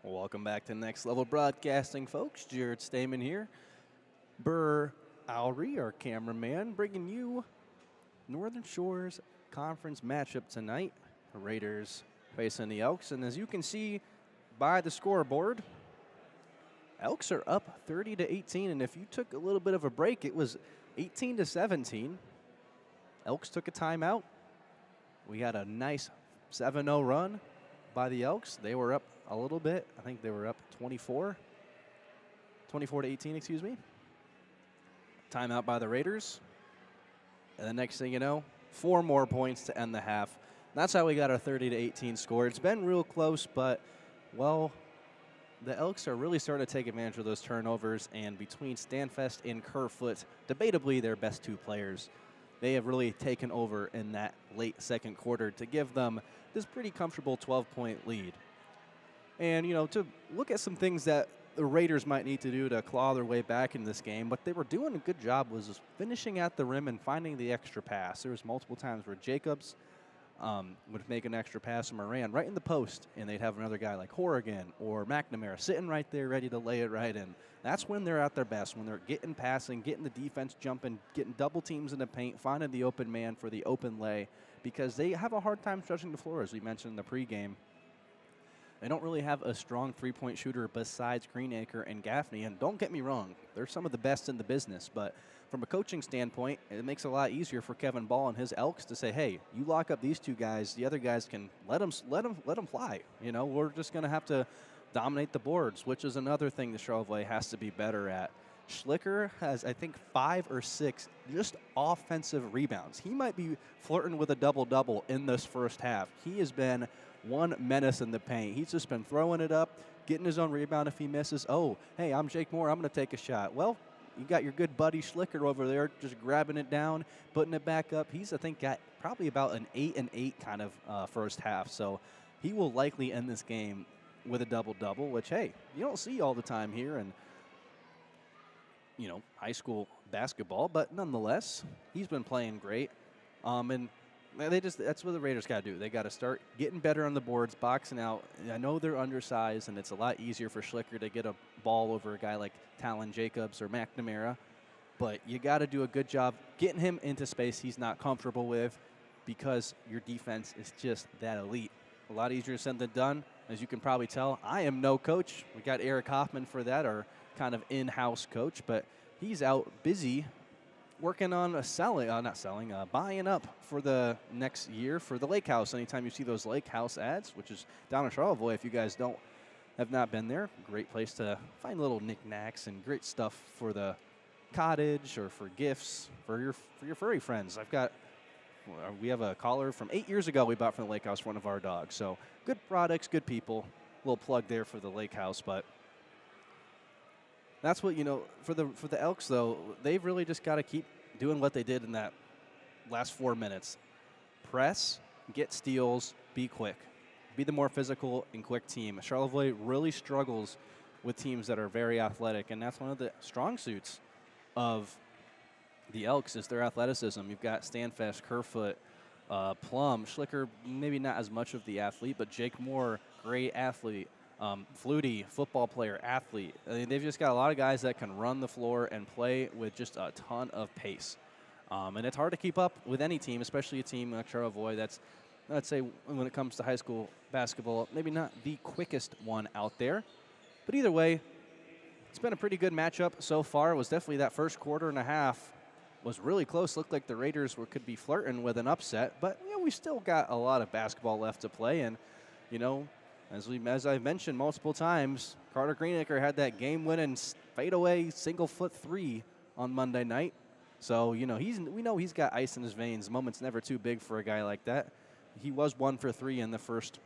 Welcome back to Next Level Broadcasting, folks. Jared Stamen here. Burr Lowry, our cameraman, bringing you Northern Shores Conference matchup tonight. The Raiders facing the Elks, and as you can see by the scoreboard, Elks are up 30-18, and if you took a little bit of a break, it was 18-17. Elks took a timeout. We had a nice 7-0 run by the Elks. They were up a little bit. I think they were up 24-18, excuse me. Timeout by the Raiders. And the next thing you know, 4 more points to end the half. That's how we got our 30-18 score. It's been real close, but, well, the Elks are really starting to take advantage of those turnovers, and between Stanfest and Kerfoot, debatably their best 2 players, they have really taken over in that late second quarter to give them this pretty comfortable 12-point lead. And, you know, to look at some things that the Raiders might need to do to claw their way back in this game, what they were doing a good job was just finishing at the rim and finding the extra pass. There was multiple times where Jacobs would make an extra pass to Moran right in the post, and they'd have another guy like Horrigan or McNamara sitting right there ready to lay it right in. That's when they're at their best, when they're getting passing, getting the defense jumping, getting double teams in the paint, finding the open man for the open lay, because they have a hard time stretching the floor, as we mentioned in the pregame. They don't really have a strong three-point shooter besides Greenacre and Gaffney. And don't get me wrong, they're some of the best in the business. But from a coaching standpoint, it makes it a lot easier for Kevin Ball and his Elks to say, hey, you lock up these 2 guys, the other guys can let them fly. You know, we're just going to have to dominate the boards, which is another thing that Charlevoix has to be better at. Schlicker has, I think, 5 or 6 just offensive rebounds. He might be flirting with a double-double in this first half. He has been one menace in the paint. He's just been throwing it up, getting his own rebound if he misses. Oh, hey, I'm Jake Moore. I'm going to take a shot. Well, you got your good buddy Schlicker over there just grabbing it down, putting it back up. He's, I think, got probably about an 8-8 kind of first half. So he will likely end this game with a double-double, which, hey, you don't see all the time here in, you know, high school basketball. But nonetheless, he's been playing great. And that's what the Raiders got to do. They got to start getting better on the boards, boxing out. I know they're undersized, and it's a lot easier for Schlicker to get a ball over a guy like Talon Jacobs or McNamara. But you got to do a good job getting him into space he's not comfortable with, because your defense is just that elite. A lot easier said than done. As you can probably tell, I am no coach. We got Eric Hoffman for that, our kind of in-house coach, but he's out busy working on buying up for the next year for the Lake House. Anytime you see those Lake House ads, which is down in Charlevoix, if you guys have not been there, great place to find little knickknacks and great stuff for the cottage or for gifts for your furry friends. We have a collar from 8 years ago we bought from the Lake House for one of our dogs. So good products, good people. A little plug there for the Lake House, but that's what, you know, for the Elks, though, they've really just got to keep doing what they did in that last 4 minutes. Press, get steals, be quick. Be the more physical and quick team. Charlevoix really struggles with teams that are very athletic, and that's one of the strong suits of the Elks is their athleticism. You've got Stanfest, Kerfoot, Plum, Schlicker, maybe not as much of the athlete, but Jake Moore, great athlete. Flutie, football player, athlete. I mean, they've just got a lot of guys that can run the floor and play with just a ton of pace. And it's hard to keep up with any team, especially a team like Charlevoix that's, let's say, when it comes to high school basketball, maybe not the quickest one out there. But either way, it's been a pretty good matchup so far. It was definitely that first quarter and a half was really close. Looked like the Raiders could be flirting with an upset, but we still got a lot of basketball left to play. And, as I've mentioned multiple times, Carter Greenacre had that game-winning fadeaway single-foot three on Monday night. So, we know he's got ice in his veins. The moment's never too big for a guy like that. He was 1 for 3 in the first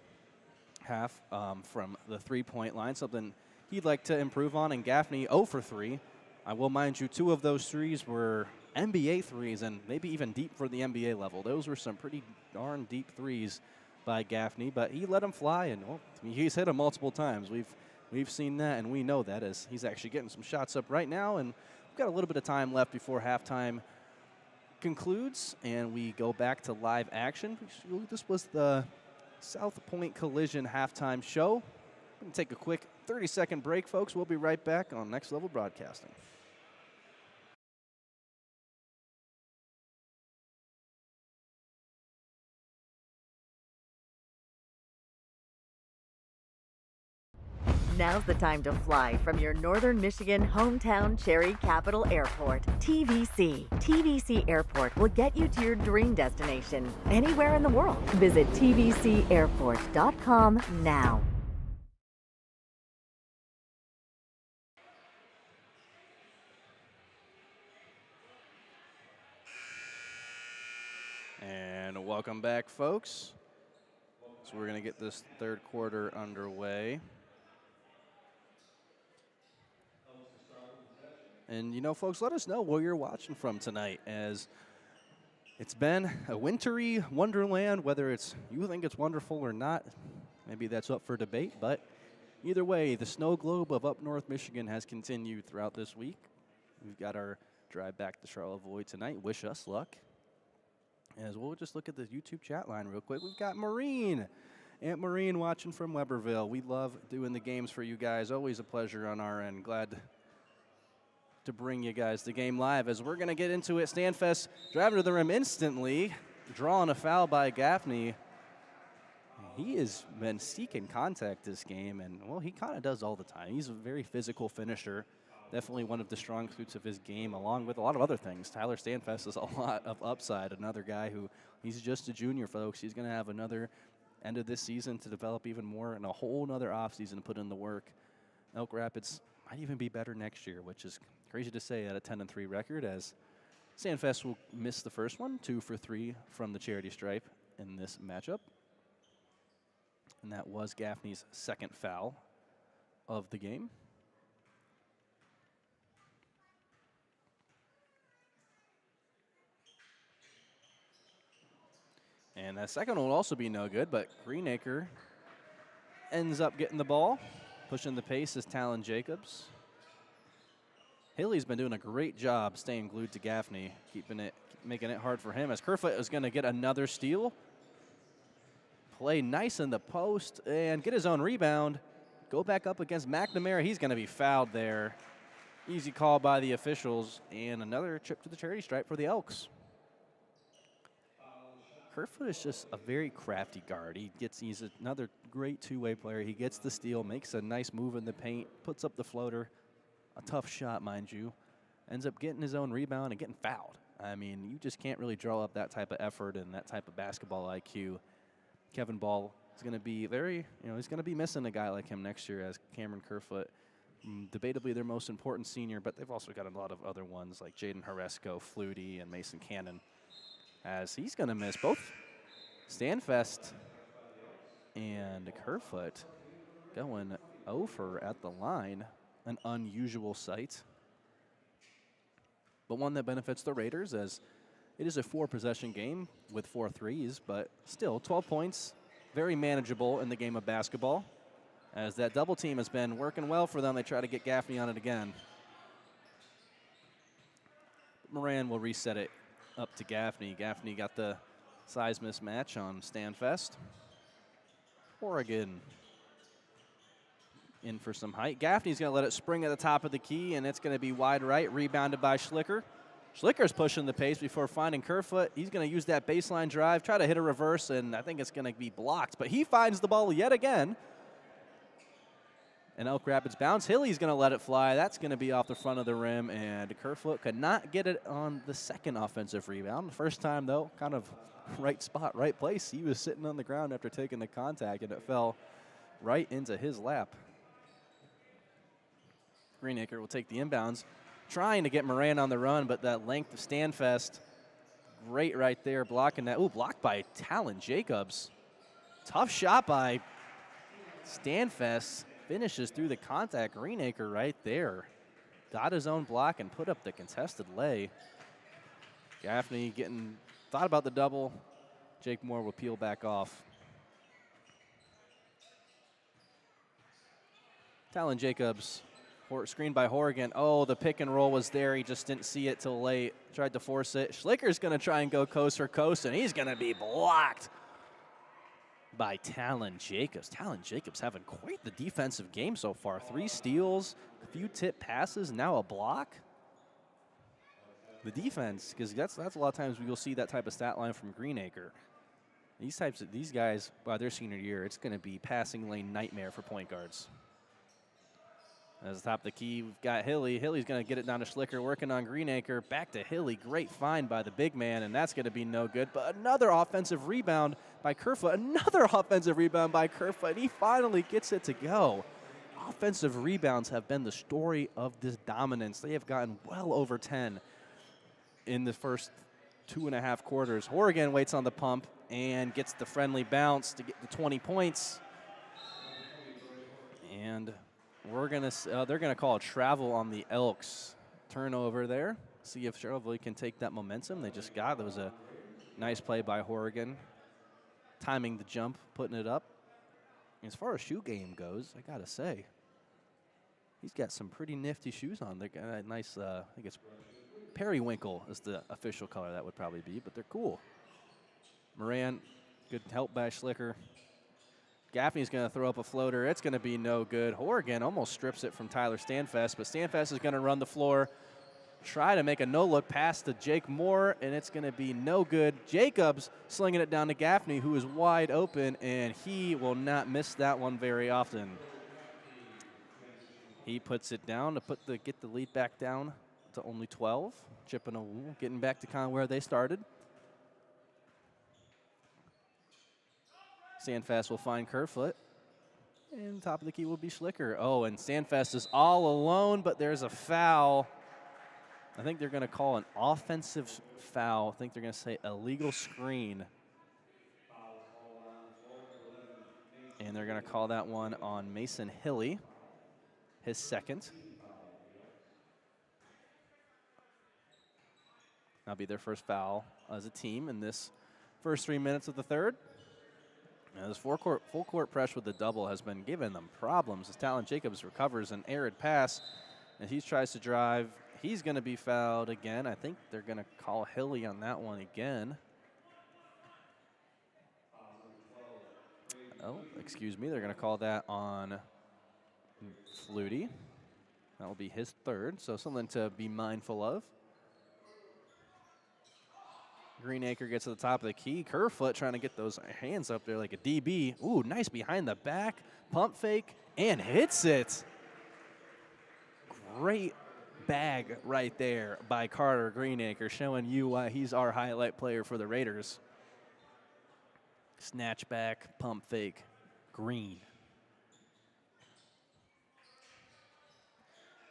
half from the three-point line, something he'd like to improve on. And Gaffney 0 for 3. I will mind you, 2 of those threes were NBA threes and maybe even deep for the NBA level. Those were some pretty darn deep threes by Gaffney, but he let him fly, and he's hit them multiple times. We've seen that, and we know that as he's actually getting some shots up right now, and we've got a little bit of time left before halftime concludes, and we go back to live action. This was the South Point Collision halftime show. We're going to take a quick 30-second break, folks. We'll be right back on Next Level Broadcasting. Now's the time to fly from your Northern Michigan hometown Cherry Capital Airport. TVC. TVC Airport will get you to your dream destination anywhere in the world. Visit tvcairport.com now. And welcome back, folks. So we're going to get this third quarter underway. And, folks, let us know where you're watching from tonight, as it's been a wintry wonderland. Whether you think it's wonderful or not, maybe that's up for debate. But either way, the snow globe of up north Michigan has continued throughout this week. We've got our drive back to Charlevoix tonight. Wish us luck. As we'll just look at the YouTube chat line real quick. We've got Maureen. Aunt Maureen watching from Weberville. We love doing the games for you guys. Always a pleasure on our end. Glad to bring you guys the game live as we're going to get into it. Stanfest driving to the rim instantly, drawing a foul by Gaffney. He has been seeking contact this game, and, he kind of does all the time. He's a very physical finisher, definitely one of the strong suits of his game, along with a lot of other things. Tyler Stanfest is a lot of upside, another guy who, he's just a junior, folks. He's going to have another end of this season to develop even more and a whole nother offseason to put in the work. Elk Rapids might even be better next year, which is crazy to say at a 10-3 record, as Sandfest will miss the first one, 2 for 3 from the charity stripe in this matchup. And that was Gaffney's second foul of the game. And that second one will also be no good, but Greenacre ends up getting the ball. Pushing the pace is Talon Jacobs. Haley's been doing a great job staying glued to Gaffney, making it hard for him, as Kerfoot is going to get another steal. Play nice in the post and get his own rebound. Go back up against McNamara. He's going to be fouled there. Easy call by the officials, and another trip to the charity stripe for the Elks. Kerfoot is just a very crafty guard. He's another great two-way player. He gets the steal, makes a nice move in the paint, puts up the floater. A tough shot, mind you. Ends up getting his own rebound and getting fouled. I mean, you just can't really draw up that type of effort and that type of basketball IQ. Kevin Ball is going to be he's going to be missing a guy like him next year, as Cameron Kerfoot, debatably their most important senior, but they've also got a lot of other ones like Jaden Haresco, Flutie, and Mason Cannon, as he's going to miss both Stanfest and Kerfoot going over at the line. An unusual sight, but one that benefits the Raiders, as it is a 4-possession game with 4 threes, but still 12 points, very manageable in the game of basketball, as that double team has been working well for them. They try to get Gaffney on it again. Moran will reset it up to Gaffney. Gaffney got the size mismatch on Stanfest. Oregon in for some height. Gaffney's going to let it spring at the top of the key, and it's going to be wide right, rebounded by Schlicker. Schlicker's pushing the pace before finding Kerfoot. He's going to use that baseline drive, try to hit a reverse, and I think it's going to be blocked. But he finds the ball yet again. And Elk Rapids bounce. Hilly's going to let it fly. That's going to be off the front of the rim, and Kerfoot could not get it on the second offensive rebound. The first time, though, kind of right spot, right place. He was sitting on the ground after taking the contact, and it fell right into his lap. Greenacre will take the inbounds, trying to get Moran on the run, but that length of Stanfest, great right there, blocking that. Ooh, blocked by Talon Jacobs. Tough shot by Stanfest. Finishes through the contact. Greenacre right there. Got his own block and put up the contested lay. Gaffney thought about the double. Jake Moore will peel back off. Talon Jacobs, screened by Horrigan. Oh, the pick and roll was there. He just didn't see it till late. Tried to force it. Schlicker's going to try and go coast for coast, and he's going to be blocked by Talon Jacobs. Talon Jacobs having quite the defensive game so far. 3 steals, a few tip passes, now a block. The defense, because that's a lot of times you'll see that type of stat line from Greenacre. These guys, by their senior year, it's going to be passing lane nightmare for point guards. As the top of the key, we've got Hilly. Hilly's going to get it down to Schlicker, working on Greenacre. Back to Hilly. Great find by the big man, and that's going to be no good. But another offensive rebound by Kerfoot. Another offensive rebound by Kerfoot, and he finally gets it to go. Offensive rebounds have been the story of this dominance. They have gotten well over 10 in the first 2.5 quarters. Horrigan waits on the pump and gets the friendly bounce to get to 20 points. And they're gonna call a travel on the Elks. Turnover there. See if Charlevoix can take that momentum they just got. That was a nice play by Horrigan. Timing the jump, putting it up. As far as shoe game goes, I gotta say, he's got some pretty nifty shoes on. They're got a nice, I think it's periwinkle is the official color that would probably be, but they're cool. Moran, good help by Schlicker. Gaffney's going to throw up a floater. It's going to be no good. Horrigan almost strips it from Tyler Stanfest, but Stanfest is going to run the floor, try to make a no-look pass to Jake Moore, and it's going to be no good. Jacobs slinging it down to Gaffney, who is wide open, and he will not miss that one very often. He puts it down to get the lead back down to only 12. Chipping a getting back to kind of where they started. Stanfest will find Kerfoot. And top of the key will be Schlicker. Oh, and Stanfest is all alone, but there's a foul. I think they're going to call an offensive foul. I think they're going to say illegal screen. And they're going to call that one on Mason Hilly, his second. That'll be their first foul as a team in this first 3 minutes of the third. Now, this full court press with the double has been giving them problems as Talon Jacobs recovers an arid pass, and he tries to drive. He's going to be fouled again. I think they're going to call Hilly on that one again. Oh, excuse me. They're going to call that on Flutie. That will be his third, so something to be mindful of. Greenacre gets to the top of the key. Kerfoot trying to get those hands up there like a DB. Ooh, nice behind the back. Pump fake and hits it. Great bag right there by Carter Greenacre, showing you why he's our highlight player for the Raiders. Snatch back, pump fake, green.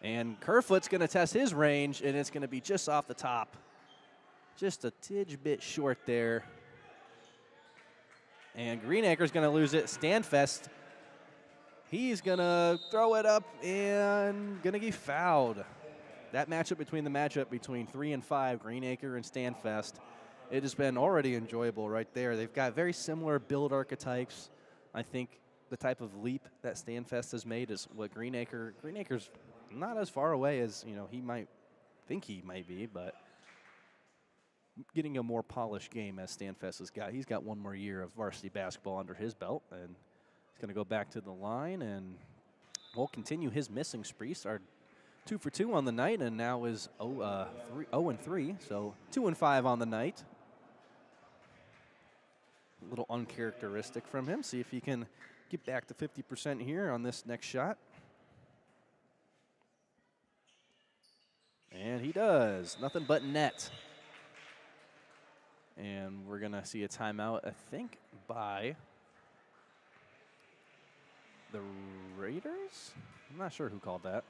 And Kerfoot's going to test his range, and it's going to be just off the top. Just a tidge bit short there. And Greenacre's going to lose it. Stanfest, he's going to throw it up and going to get fouled. That matchup between 3 and 5, Greenacre and Stanfest, it has been already enjoyable right there. They've got very similar build archetypes. I think the type of leap that Stanfest has made is what Greenacre's not as far away as he might think he might be, but getting a more polished game as Stanfest has got. He's got one more year of varsity basketball under his belt, and he's going to go back to the line and will continue his missing spree. Our 2 for 2 on the night, and now is 0-3, so 2-5 on the night. A little uncharacteristic from him. See if he can get back to 50% here on this next shot. And he does. Nothing but net. And we're going to see a timeout, I think, by the Raiders? I'm not sure who called that.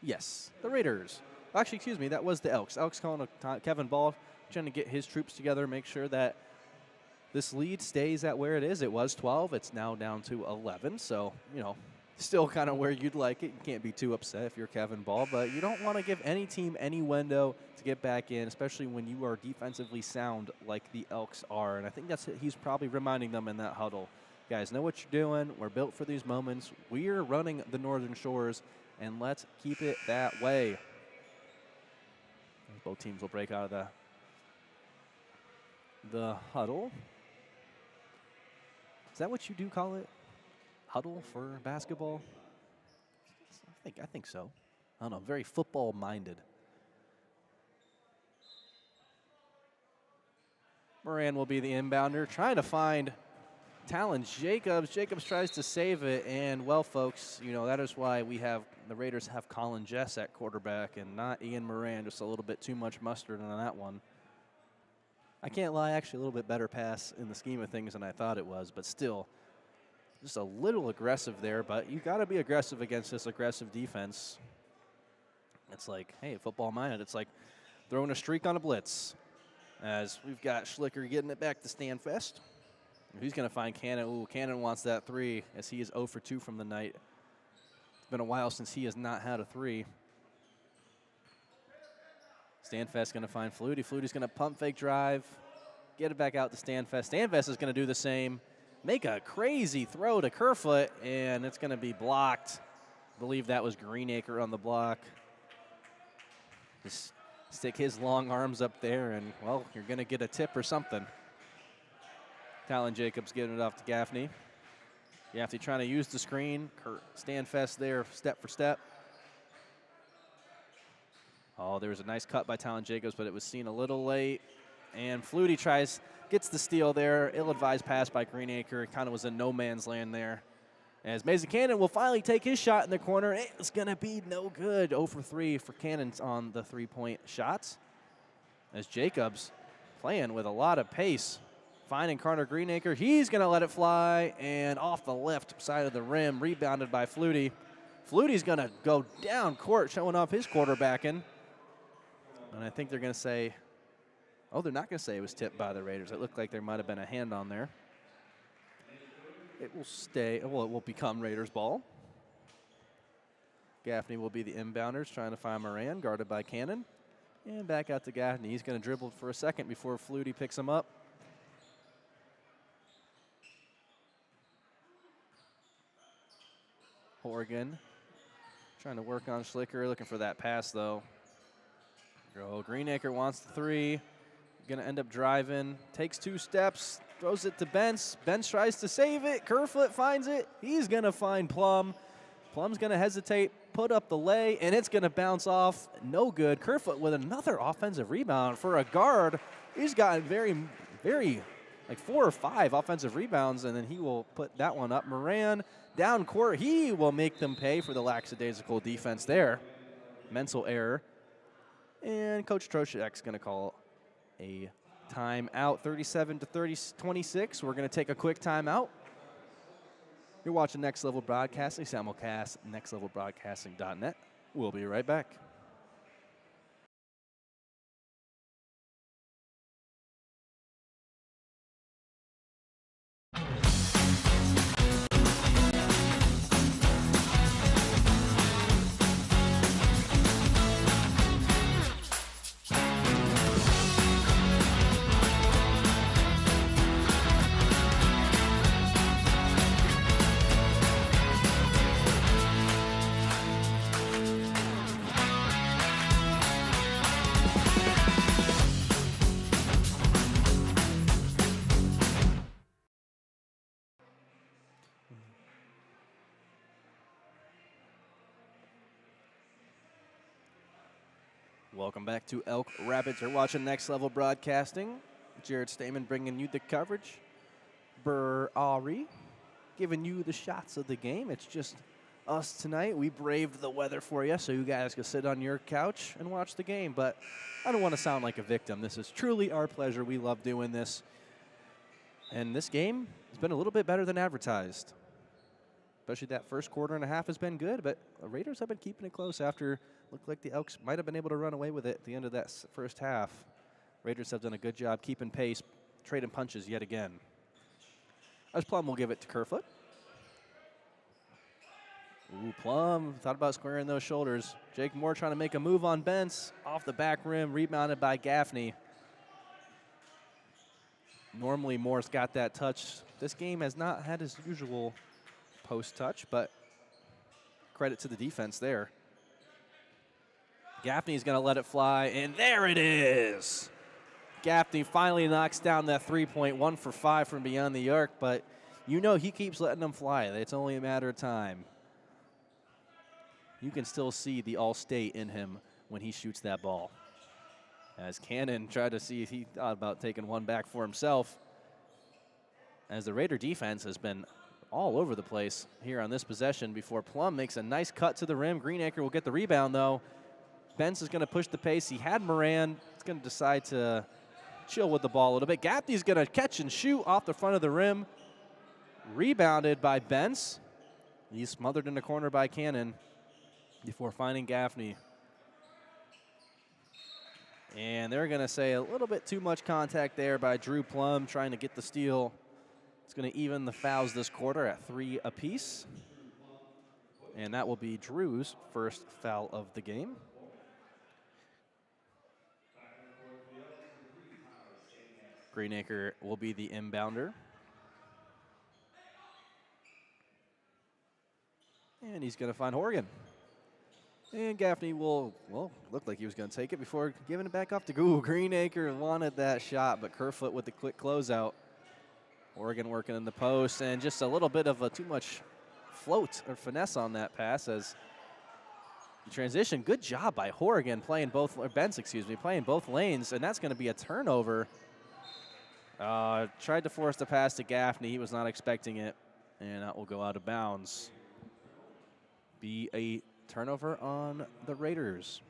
Yes, the Raiders. Actually, excuse me, that was the Elks. Elks calling Kevin Ball, trying to get his troops together, make sure that this lead stays at where it is. It was 12. It's now down to 11. So, you know, still kind of where you'd like it. You can't be too upset if you're Kevin Ball, but you don't want to give any team any window to get back in, especially when you are defensively sound like the Elks are. And I think that's it. He's probably reminding them in that huddle. Guys, know what you're doing. We're built for these moments. We're running the Northern Shores, and let's keep it that way. Both teams will break out of the huddle. Is that what you do call it? Huddle for basketball? I think so. I don't know, very football-minded. Moran will be the inbounder, trying to find Talon Jacobs. Jacobs tries to save it, and, well, folks, you know, that is why the Raiders have Colin Jess at quarterback and not Ian Moran, just a little bit too much mustard on that one. I can't lie, actually a little bit better pass in the scheme of things than I thought it was, but still just a little aggressive there. But you got to be aggressive against this aggressive defense. It's like, hey, football-minded. It's like throwing a streak on a blitz. As we've got Schlicker getting it back to Stanfest. He's going to find Cannon. Ooh, Cannon wants that 3 as he is 0 for 2 from the night. It's been a while since he has not had a 3. Stanfest going to find Flutie. Flutie's going to pump fake drive, get it back out to Stanfest. Stanfest is going to do the same, make a crazy throw to Kerfoot, and it's going to be blocked. I believe that was Greenacre on the block. Just stick his long arms up there, and, well, you're going to get a tip or something. Talon Jacobs getting it off to Gaffney. Gaffney trying to use the screen. Stanfest there step for step. Oh, there was a nice cut by Talon Jacobs, but it was seen a little late. And Flutie gets the steal there. Ill-advised pass by Greenacre. Kind of was in no man's land there. As Mason Cannon will finally take his shot in the corner. It's going to be no good. 0 for 3 for Cannon on the three-point shots. As Jacobs playing with a lot of pace. Finding Carter Greenacre. He's going to let it fly. And off the left side of the rim. Rebounded by Flutie. Flutie's going to go down court, showing off his quarterbacking. And I think they're going to say, oh, they're not going to say it was tipped by the Raiders. It looked like there might have been a hand on there. It will stay, well, it will become Raiders ball. Gaffney will be the inbounders, trying to find Moran, guarded by Cannon. And back out to Gaffney. He's going to dribble for a second before Flutie picks him up. Horgan trying to work on Schlicker, looking for that pass, though. Greenacre wants the 3. Going to end up driving. Takes 2 steps. Throws it to Bence. Bence tries to save it. Kerfoot finds it. He's going to find Plum. Plum's going to hesitate. Put up the lay. And it's going to bounce off. No good. Kerfoot with another offensive rebound for a guard. He's gotten very, like 4 or 5 offensive rebounds. And then he will put that one up. Moran down court. He will make them pay for the lackadaisical defense there. Mental error. And Coach Troshek's going to call a timeout, 37-26. We're going to take a quick timeout. You're watching Next Level Broadcasting, simulcast, nextlevelbroadcasting.net. We'll be right back. Welcome back to Elk Rapids. You're watching Next Level Broadcasting. Jared Stamen bringing you the coverage. Burr Ari giving you the shots of the game. It's just us tonight. We braved the weather for you so you guys can sit on your couch and watch the game. But I don't want to sound like a victim. This is truly our pleasure. We love doing this. And this game has been a little bit better than advertised. Especially that first quarter and a half has been good, but the Raiders have been keeping it close after looked like the Elks might have been able to run away with it at the end of that first half. Raiders have done a good job keeping pace, trading punches yet again. As Plum will give it to Kerfoot. Ooh, Plum thought about squaring those shoulders. Jake Moore trying to make a move on Bence. Off the back rim, rebounded by Gaffney. Normally Moore's got that touch. This game has not had his usual post touch, but credit to the defense there. Gaffney's going to let it fly, and there it is. Gaffney finally knocks down that three-point, 1 for 5 from beyond the arc, but you know he keeps letting them fly. It's only a matter of time. You can still see the All-State in him when he shoots that ball. As Cannon tried to see if he thought about taking one back for himself, as the Raider defense has been all over the place here on this possession before Plum makes a nice cut to the rim. Greenacre will get the rebound, though. Bence is going to push the pace. He had Moran. He's going to decide to chill with the ball a little bit. Gaffney's going to catch and shoot off the front of the rim. Rebounded by Bence. He's smothered in the corner by Cannon before finding Gaffney. And they're going to say a little bit too much contact there by Drew Plum trying to get the steal. It's going to even the fouls this quarter at 3 apiece. And that will be Drew's first foul of the game. Greenacre will be the inbounder. And he's going to find Horgan. And Gaffney will, well, looked like he was going to take it before giving it back off to Google. Greenacre wanted that shot, but Kerfoot with the quick closeout. Oregon working in the post, and just a little bit of a too much float or finesse on that pass as the transition. Good job by Horgan playing both, or Bence, excuse me, playing both lanes, and that's going to be a turnover. Tried to force the pass to Gaffney. He was not expecting it, and that will go out of bounds. Be a turnover on the Raiders.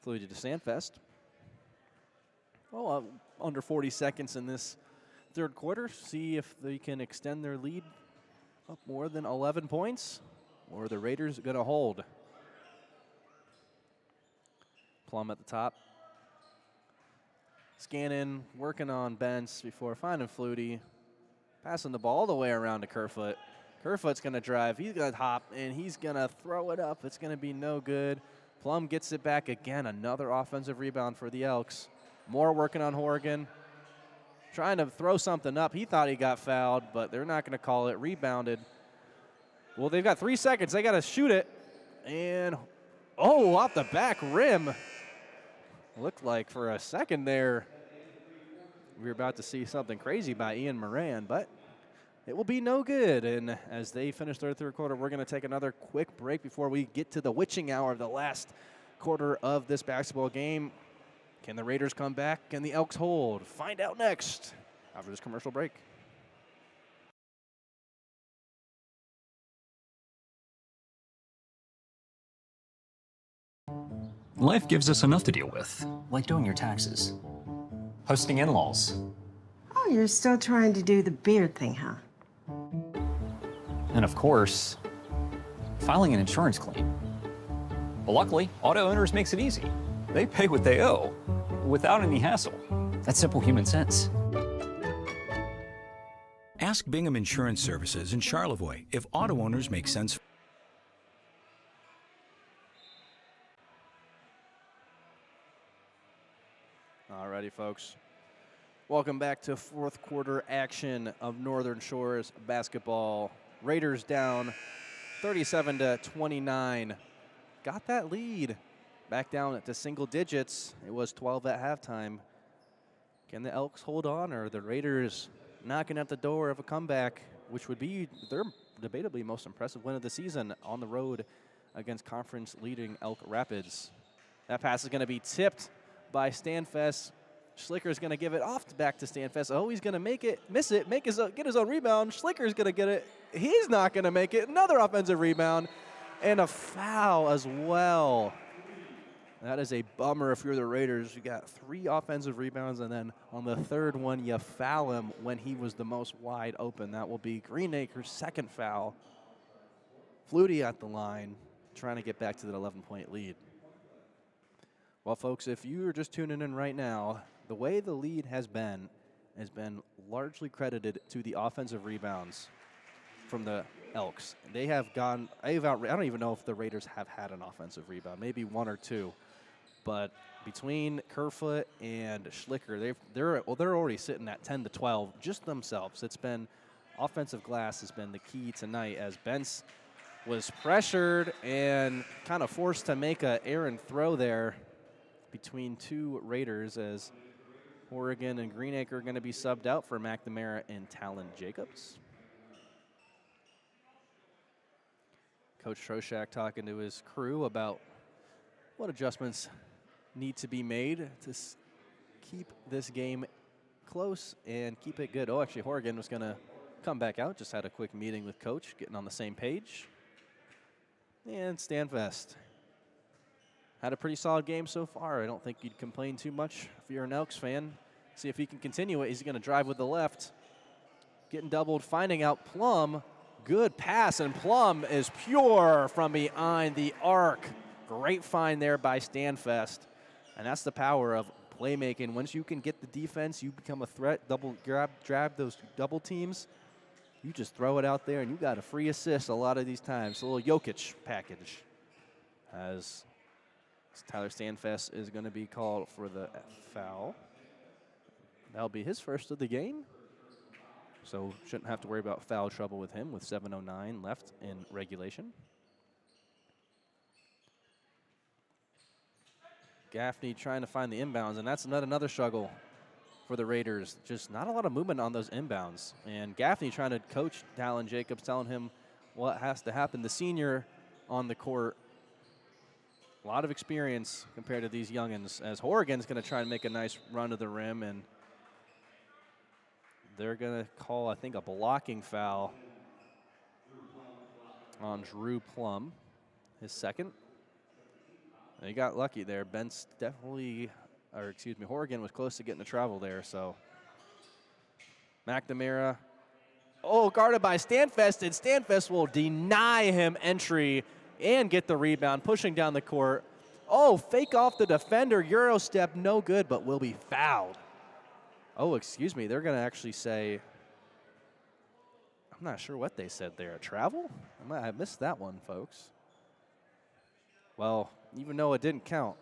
Fluid to Sandfest. Well, under 40 seconds in this third quarter. See if they can extend their lead up more than 11 points, or the Raiders are going to hold. Plum at the top. Scannon working on Bence before finding Flutie. Passing the ball all the way around to Kerfoot. Kerfoot's going to drive. He's going to hop, and he's going to throw it up. It's going to be no good. Plum gets it back again. Another offensive rebound for the Elks. Moore working on Horgan. Trying to throw something up. He thought he got fouled, but they're not going to call it. Rebounded. Well, they've got 3 seconds. They got to shoot it. And, oh, off the back rim. Looked like for a second there we were about to see something crazy by Ian Moran, but it will be no good. And as they finish their third quarter, we're going to take another quick break before we get to the witching hour of the last quarter of this basketball game. Can the Raiders come back? Can the Elks hold? Find out next after this commercial break. Life gives us enough to deal with, like doing your taxes, hosting in-laws. Oh, you're still trying to do the beard thing, huh? And of course, filing an insurance claim. But luckily, Auto Owners makes it easy. They pay what they owe without any hassle. That's simple human sense. Ask Bingham Insurance Services in Charlevoix if auto owners make sense. Alrighty, folks. Welcome back to fourth quarter action of Northern Shores basketball. Raiders down 37-29. Got that lead back down to single digits. It was 12 at halftime. Can the Elks hold on, or are the Raiders knocking at the door of a comeback, which would be their debatably most impressive win of the season on the road against conference-leading Elk Rapids. That pass is going to be tipped by Stanfest. Schlicker's going to give it off back to Stanfest. Oh, he's going to miss it, get his own rebound. Schlicker's going to get it. He's not going to make it. Another offensive rebound and a foul as well. That is a bummer if you're the Raiders. You got 3 offensive rebounds, and then on the third one, you foul him when he was the most wide open. That will be Greenacre's second foul. Flutie at the line, trying to get back to that 11-point lead. Well, folks, if you are just tuning in right now, the way the lead has been largely credited to the offensive rebounds from the Elks. They have gone, I don't even know if the Raiders have had an offensive rebound, maybe 1 or 2. But between Kerfoot and Schlicker, they're already sitting at 10 to 12 just themselves. It's been offensive glass has been the key tonight as Bence was pressured and kind of forced to make an errant throw there between 2 Raiders as Oregon and Greenacre are going to be subbed out for McNamara and Talon Jacobs. Coach Troshak talking to his crew about what adjustments need to be made to keep this game close and keep it good. Oh, actually, Horrigan was going to come back out. Just had a quick meeting with Coach, getting on the same page. And Stanfest had a pretty solid game so far. I don't think you'd complain too much if you're an Elks fan. See if he can continue it. He's going to drive with the left. Getting doubled, finding out Plum. Good pass, and Plum is pure from behind the arc. Great find there by Stanfest. And that's the power of playmaking. Once you can get the defense, you become a threat. Grab those double teams. You just throw it out there, and you got a free assist a lot of these times. A little Jokic package. As Tyler Stanfest is going to be called for the foul. That'll be his first of the game. So shouldn't have to worry about foul trouble with him with 7:09 left in regulation. Gaffney trying to find the inbounds, and that's another struggle for the Raiders. Just not a lot of movement on those inbounds. And Gaffney trying to coach Talon Jacobs, telling him what has to happen. The senior on the court, a lot of experience compared to these youngins, as Horrigan's going to try and make a nice run to the rim, and they're going to call, I think, a blocking foul on Drew Plum, his second. And he got lucky there. Bence Horrigan was close to getting the travel there, so. McNamara, guarded by Stanfest, and Stanfest will deny him entry and get the rebound, pushing down the court. Fake off the defender, Euro step, no good, but will be fouled. Excuse me, they're going to actually say, I'm not sure what they said there. Travel? I missed that one, folks. Well, even though it didn't count,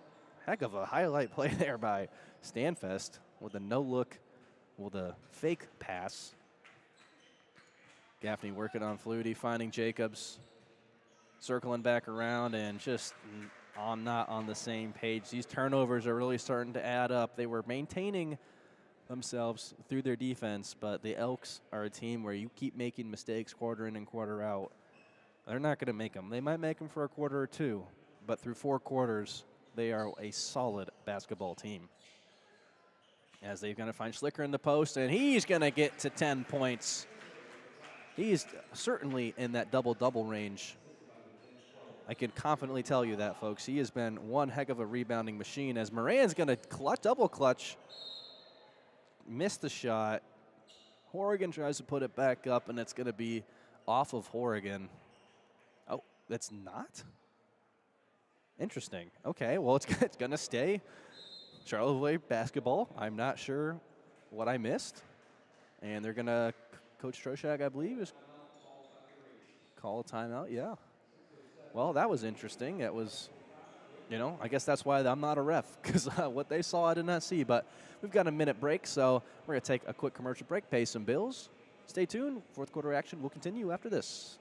heck of a highlight play there by Stanfest with a no-look, with a fake pass. Gaffney working on Flutie, finding Jacobs, circling back around, and just not on the same page. These turnovers are really starting to add up. They were maintaining themselves through their defense, but the Elks are a team where you keep making mistakes quarter in and quarter out. They're not going to make them. They might make them for a quarter or two, but through 4 quarters, they are a solid basketball team. As they're going to find Schlicker in the post, and he's going to get to 10 points. He's certainly in that double-double range. I can confidently tell you that, folks. He has been one heck of a rebounding machine, as Moran's going to double clutch. Missed the shot. Horrigan tries to put it back up, and it's going to be off of Horrigan. Oh, that's not? Interesting. Okay, well, it's going to stay Charlevoix basketball. I'm not sure what I missed. And they're going to, Coach Troshak, I believe, is call a timeout. Yeah. Well, that was interesting. It was, I guess that's why I'm not a ref, because what they saw I did not see. But we've got a minute break, so we're going to take a quick commercial break, pay some bills. Stay tuned. Fourth quarter action will continue after this.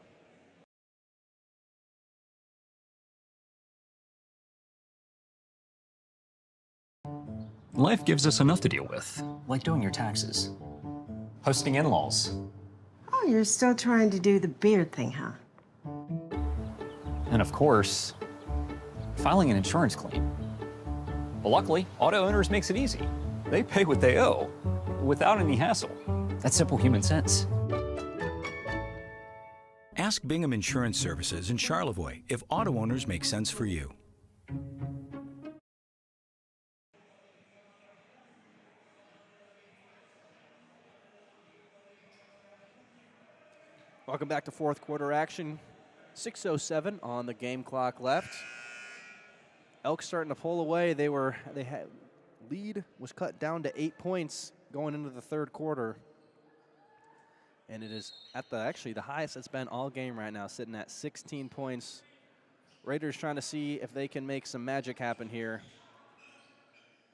Life gives us enough to deal with, like doing your taxes, hosting in-laws. Oh, you're still trying to do the beard thing, huh? And of course, filing an insurance claim. But luckily, Auto Owners makes it easy. They pay what they owe without any hassle. That's simple human sense. Ask Bingham Insurance Services in Charlevoix if auto owners make sense for you. Welcome back to fourth quarter action. 6:07 on the game clock left. Elks starting to pull away. Lead was cut down to 8 points going into the third quarter. And it is at actually the highest it's been all game right now, sitting at 16 points. Raiders trying to see if they can make some magic happen here.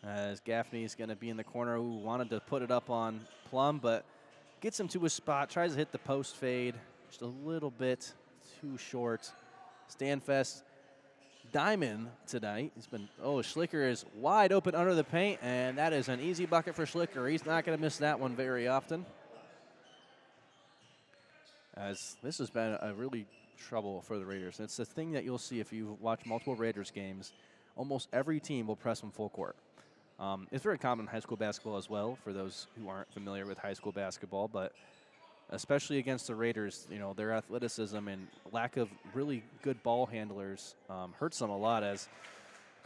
As Gaffney's going to be in the corner, who wanted to put it up on Plum, but gets him to a spot, tries to hit the post fade, just a little bit too short. Stanfest diamond tonight. Schlicker is wide open under the paint, and that is an easy bucket for Schlicker. He's not going to miss that one very often, as this has been a really trouble for the Raiders. It's the thing that you'll see if you watch multiple Raiders games. Almost every team will press them full court. It's very common in high school basketball as well, for those who aren't familiar with high school basketball, but especially against the Raiders, their athleticism and lack of really good ball handlers hurts them a lot, as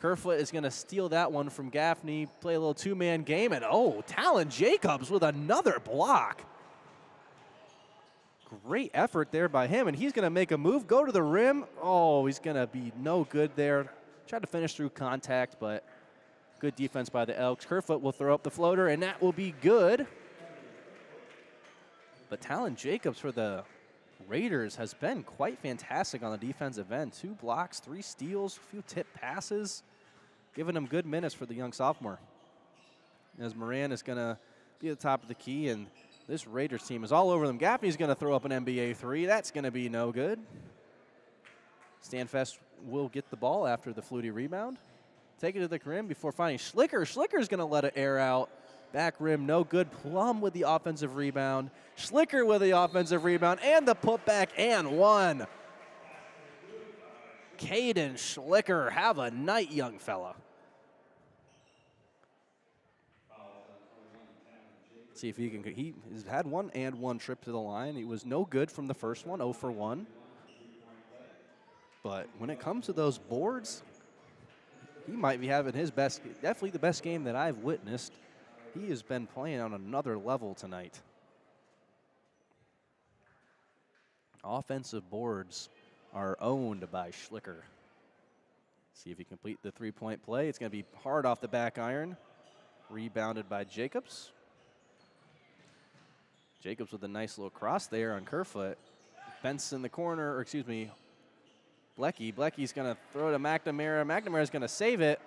Kerfoot is going to steal that one from Gaffney, play a little two-man game, and Talon Jacobs with another block. Great effort there by him, and he's going to make a move, go to the rim. He's going to be no good there. Tried to finish through contact, but good defense by the Elks. Kerfoot will throw up the floater, and that will be good. But Talon Jacobs for the Raiders has been quite fantastic on the defensive end. 2 blocks, 3 steals, a few tip passes, giving him good minutes for the young sophomore. As Moran is going to be at the top of the key, and this Raiders team is all over them. Gaffney's going to throw up an NBA 3. That's going to be no good. Stanfest will get the ball after the Flutie rebound. Take it to the rim before finding Schlicker. Schlicker's going to let it air out. Back rim, no good. Plum with the offensive rebound. Schlicker with the offensive rebound and the putback, and one. Caden Schlicker, have a night, young fella. See if he can. He's had 1 and 1 trip to the line. He was no good from the first one, 0 for 1. But when it comes to those boards, he might be having his best, definitely the best game that I've witnessed. He has been playing on another level tonight. Offensive boards are owned by Schlicker. See if he complete the three-point play. It's going to be hard off the back iron. Rebounded by Jacobs. Jacobs with a nice little cross there on Kerfoot. Bent's in the corner, or excuse me, Blecky. Blecky's going to throw to McNamara. McNamara's going to save it.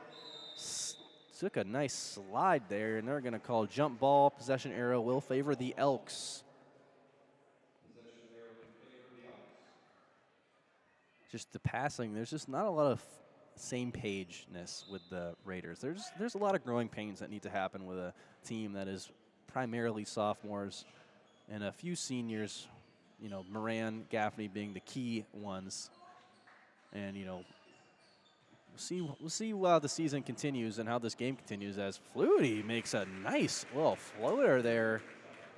Took a nice slide there, and they're going to call jump ball. Possession arrow will favor the Elks. Just the passing, there's just not a lot of same pageness with the Raiders. There's a lot of growing pains that need to happen with a team that is primarily sophomores and a few seniors, Moran, Gaffney being the key ones. And, we'll see how the season continues and how this game continues, as Flutie makes a nice little floater there,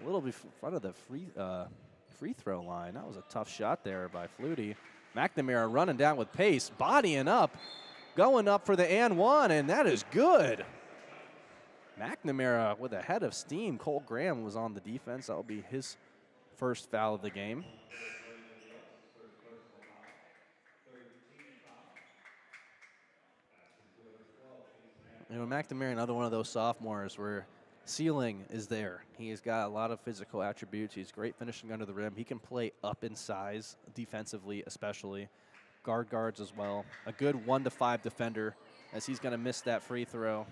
a little bit in front of the free throw line. That was a tough shot there by Flutie. McNamara running down with pace, bodying up, going up for the and one, and that is good. McNamara with a head of steam. Cole Graham was on the defense. That will be his first foul of the game. McNamara, another one of those sophomores where ceiling is there. He has got a lot of physical attributes. He's great finishing under the rim. He can play up in size, defensively especially. Guards as well. A good 1-to-5 defender, as he's going to miss that free throw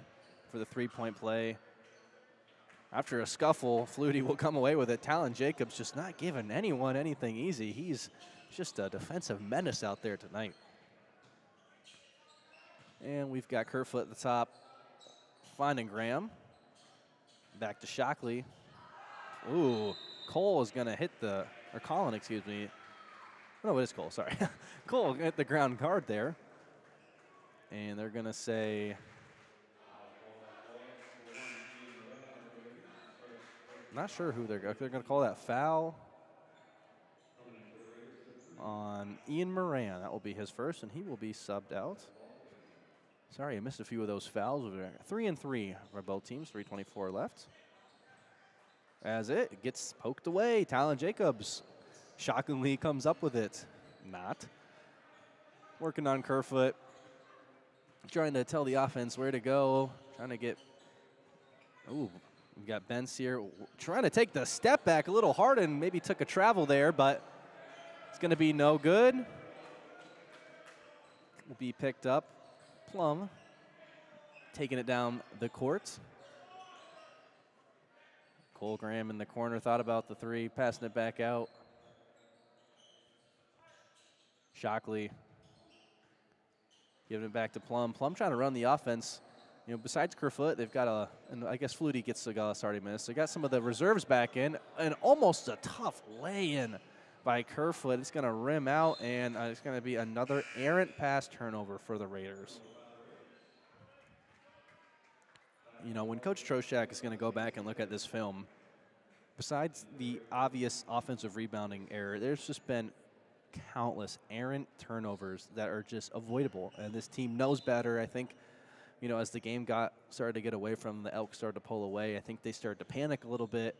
for the three-point play. After a scuffle, Flutie will come away with it. Talon Jacobs just not giving anyone anything easy. He's just a defensive menace out there tonight. And we've got Kerfoot at the top, finding Graham. Back to Shockley. Ooh, Cole is going to hit or Colin, excuse me, No, it is Cole, sorry. Cole at the ground guard there. And they're going to say, not sure who they're going to call that foul on Ian Moran. That will be his first, and he will be subbed out. Sorry, I missed a few of those fouls. 3-3 for both teams, 3:24 left. As it gets poked away, Talon Jacobs shockingly comes up with it. Not. Working on Kerfoot. Trying to tell the offense where to go. Trying to get, ooh, we've got Benz here. Trying to take the step back a little hard and maybe took a travel there, but it's going to be no good. Will be picked up. Plum taking it down the court. Cole Graham in the corner, thought about the three, passing it back out. Shockley giving it back to Plum. Plum trying to run the offense. You know, besides Kerfoot, they've got and I guess Flutie gets the starting minutes. They got some of the reserves back in, and almost a tough lay-in by Kerfoot. It's going to rim out, and it's going to be another errant pass turnover for the Raiders. You know, when Coach Troshak is going to go back and look at this film, besides the obvious offensive rebounding error, there's just been countless errant turnovers that are just avoidable. And this team knows better. I think, you know, as the game started to get away from the Elks, started to pull away, I think they started to panic a little bit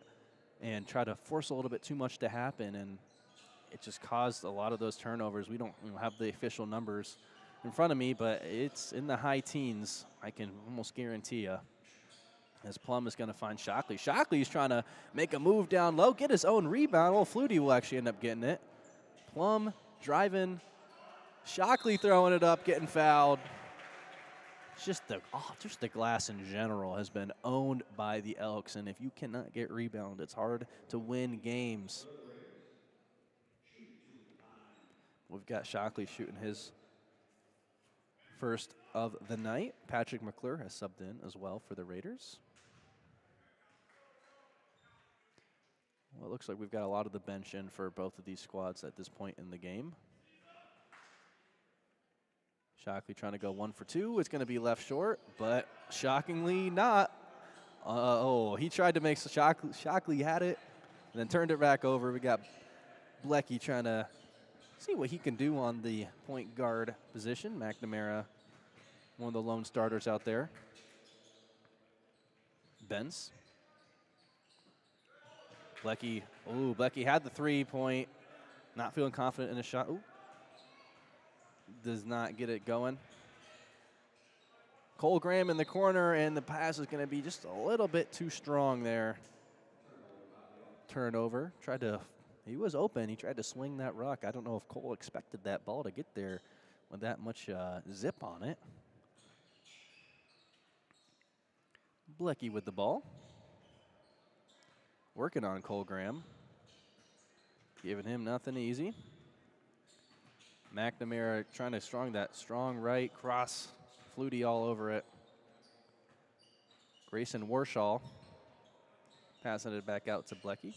and try to force a little bit too much to happen. And it just caused a lot of those turnovers. We don't have the official numbers in front of me, but it's in the high teens, I can almost guarantee you. As Plum is going to find Shockley. Shockley's trying to make a move down low, get his own rebound. Well, Flutie will actually end up getting it. Plum driving. Shockley throwing it up, getting fouled. It's just the glass in general has been owned by the Elks, and if you cannot get rebound, it's hard to win games. We've got Shockley shooting his first of the night. Patrick McClure has subbed in as well for the Raiders. Well, it looks like we've got a lot of the bench in for both of these squads at this point in the game. Shockley trying to go 1 for 2. It's going to be left short, but shockingly not. He tried to make Shockley had it and then turned it back over. We got Blecky trying to see what he can do on the point guard position. McNamara, one of the lone starters out there. Benz. Blecky, Blecky had the 3-point. Not feeling confident in his shot. Ooh. Does not get it going. Cole Graham in the corner, and the pass is going to be just a little bit too strong there. Turnover. He was open. He tried to swing that rock. I don't know if Cole expected that ball to get there with that much zip on it. Blecky with the ball. Working on Cole Graham. Giving him nothing easy. McNamara trying to strong right cross. Flutie all over it. Grayson Warshaw passing it back out to Blecky.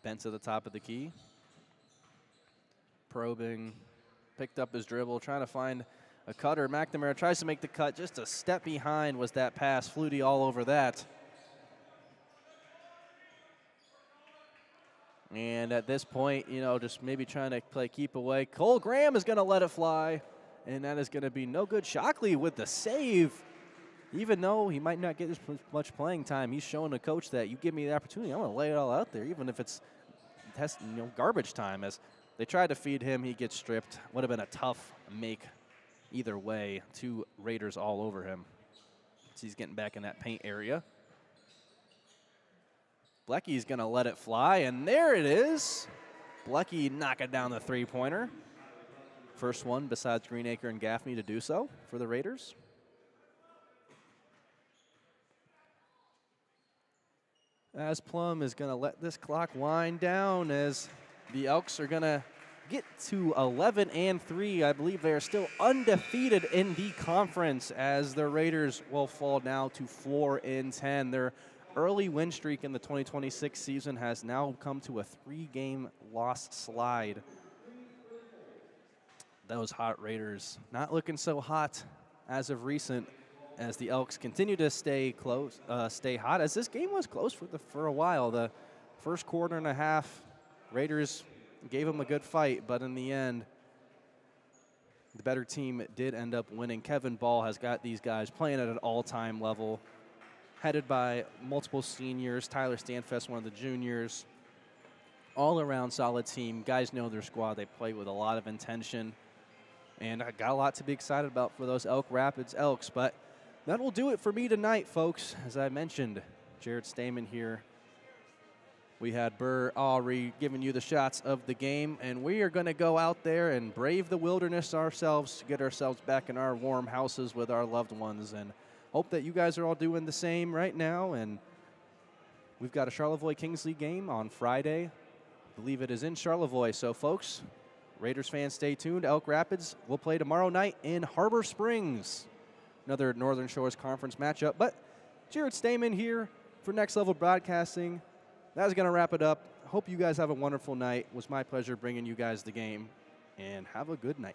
Bent to the top of the key. Probing. Picked up his dribble. Trying to find a cutter. McNamara tries to make the cut. Just a step behind was that pass. Flutie all over that. And at this point, you know, just maybe trying to play keep away. Cole Graham is going to let it fly, and that is going to be no good. Shockley with the save. Even though he might not get as much playing time, he's showing the coach that you give me the opportunity, I'm going to lay it all out there, even if it's garbage time. As they tried to feed him, he gets stripped. Would have been a tough make either way. 2 Raiders all over him. So he's getting back in that paint area. Blecky's going to let it fly, and there it is. Blecky knocking down the 3-pointer. First one besides Greenacre and Gaffney to do so for the Raiders. As Plum is going to let this clock wind down as the Elks are going to get to 11-3. I believe they are still undefeated in the conference as the Raiders will fall now to 4-10. Their early win streak in the 2026 season has now come to a 3-game loss slide. Those hot Raiders not looking so hot as of recent, as the Elks continue to stay hot, as this game was close for a while. The first quarter and a half, Raiders gave them a good fight, but in the end, the better team did end up winning. Kevin Ball has got these guys playing at an all-time level, headed by multiple seniors. Tyler Stanfest, one of the juniors. All-around solid team. Guys know their squad. They play with a lot of intention. And I got a lot to be excited about for those Elk Rapids Elks. But that will do it for me tonight, folks. As I mentioned, Jared Stamen here. We had Burr already giving you the shots of the game, and we are going to go out there and brave the wilderness ourselves to get ourselves back in our warm houses with our loved ones, and hope that you guys are all doing the same right now. And we've got a Charlevoix-Kingsley game on Friday. I believe it is in Charlevoix. So, folks, Raiders fans, stay tuned. Elk Rapids will play tomorrow night in Harbor Springs. Another Northern Shores Conference matchup. But Jared Stamen here for Next Level Broadcasting. That's going to wrap it up. Hope you guys have a wonderful night. It was my pleasure bringing you guys the game, and have a good night.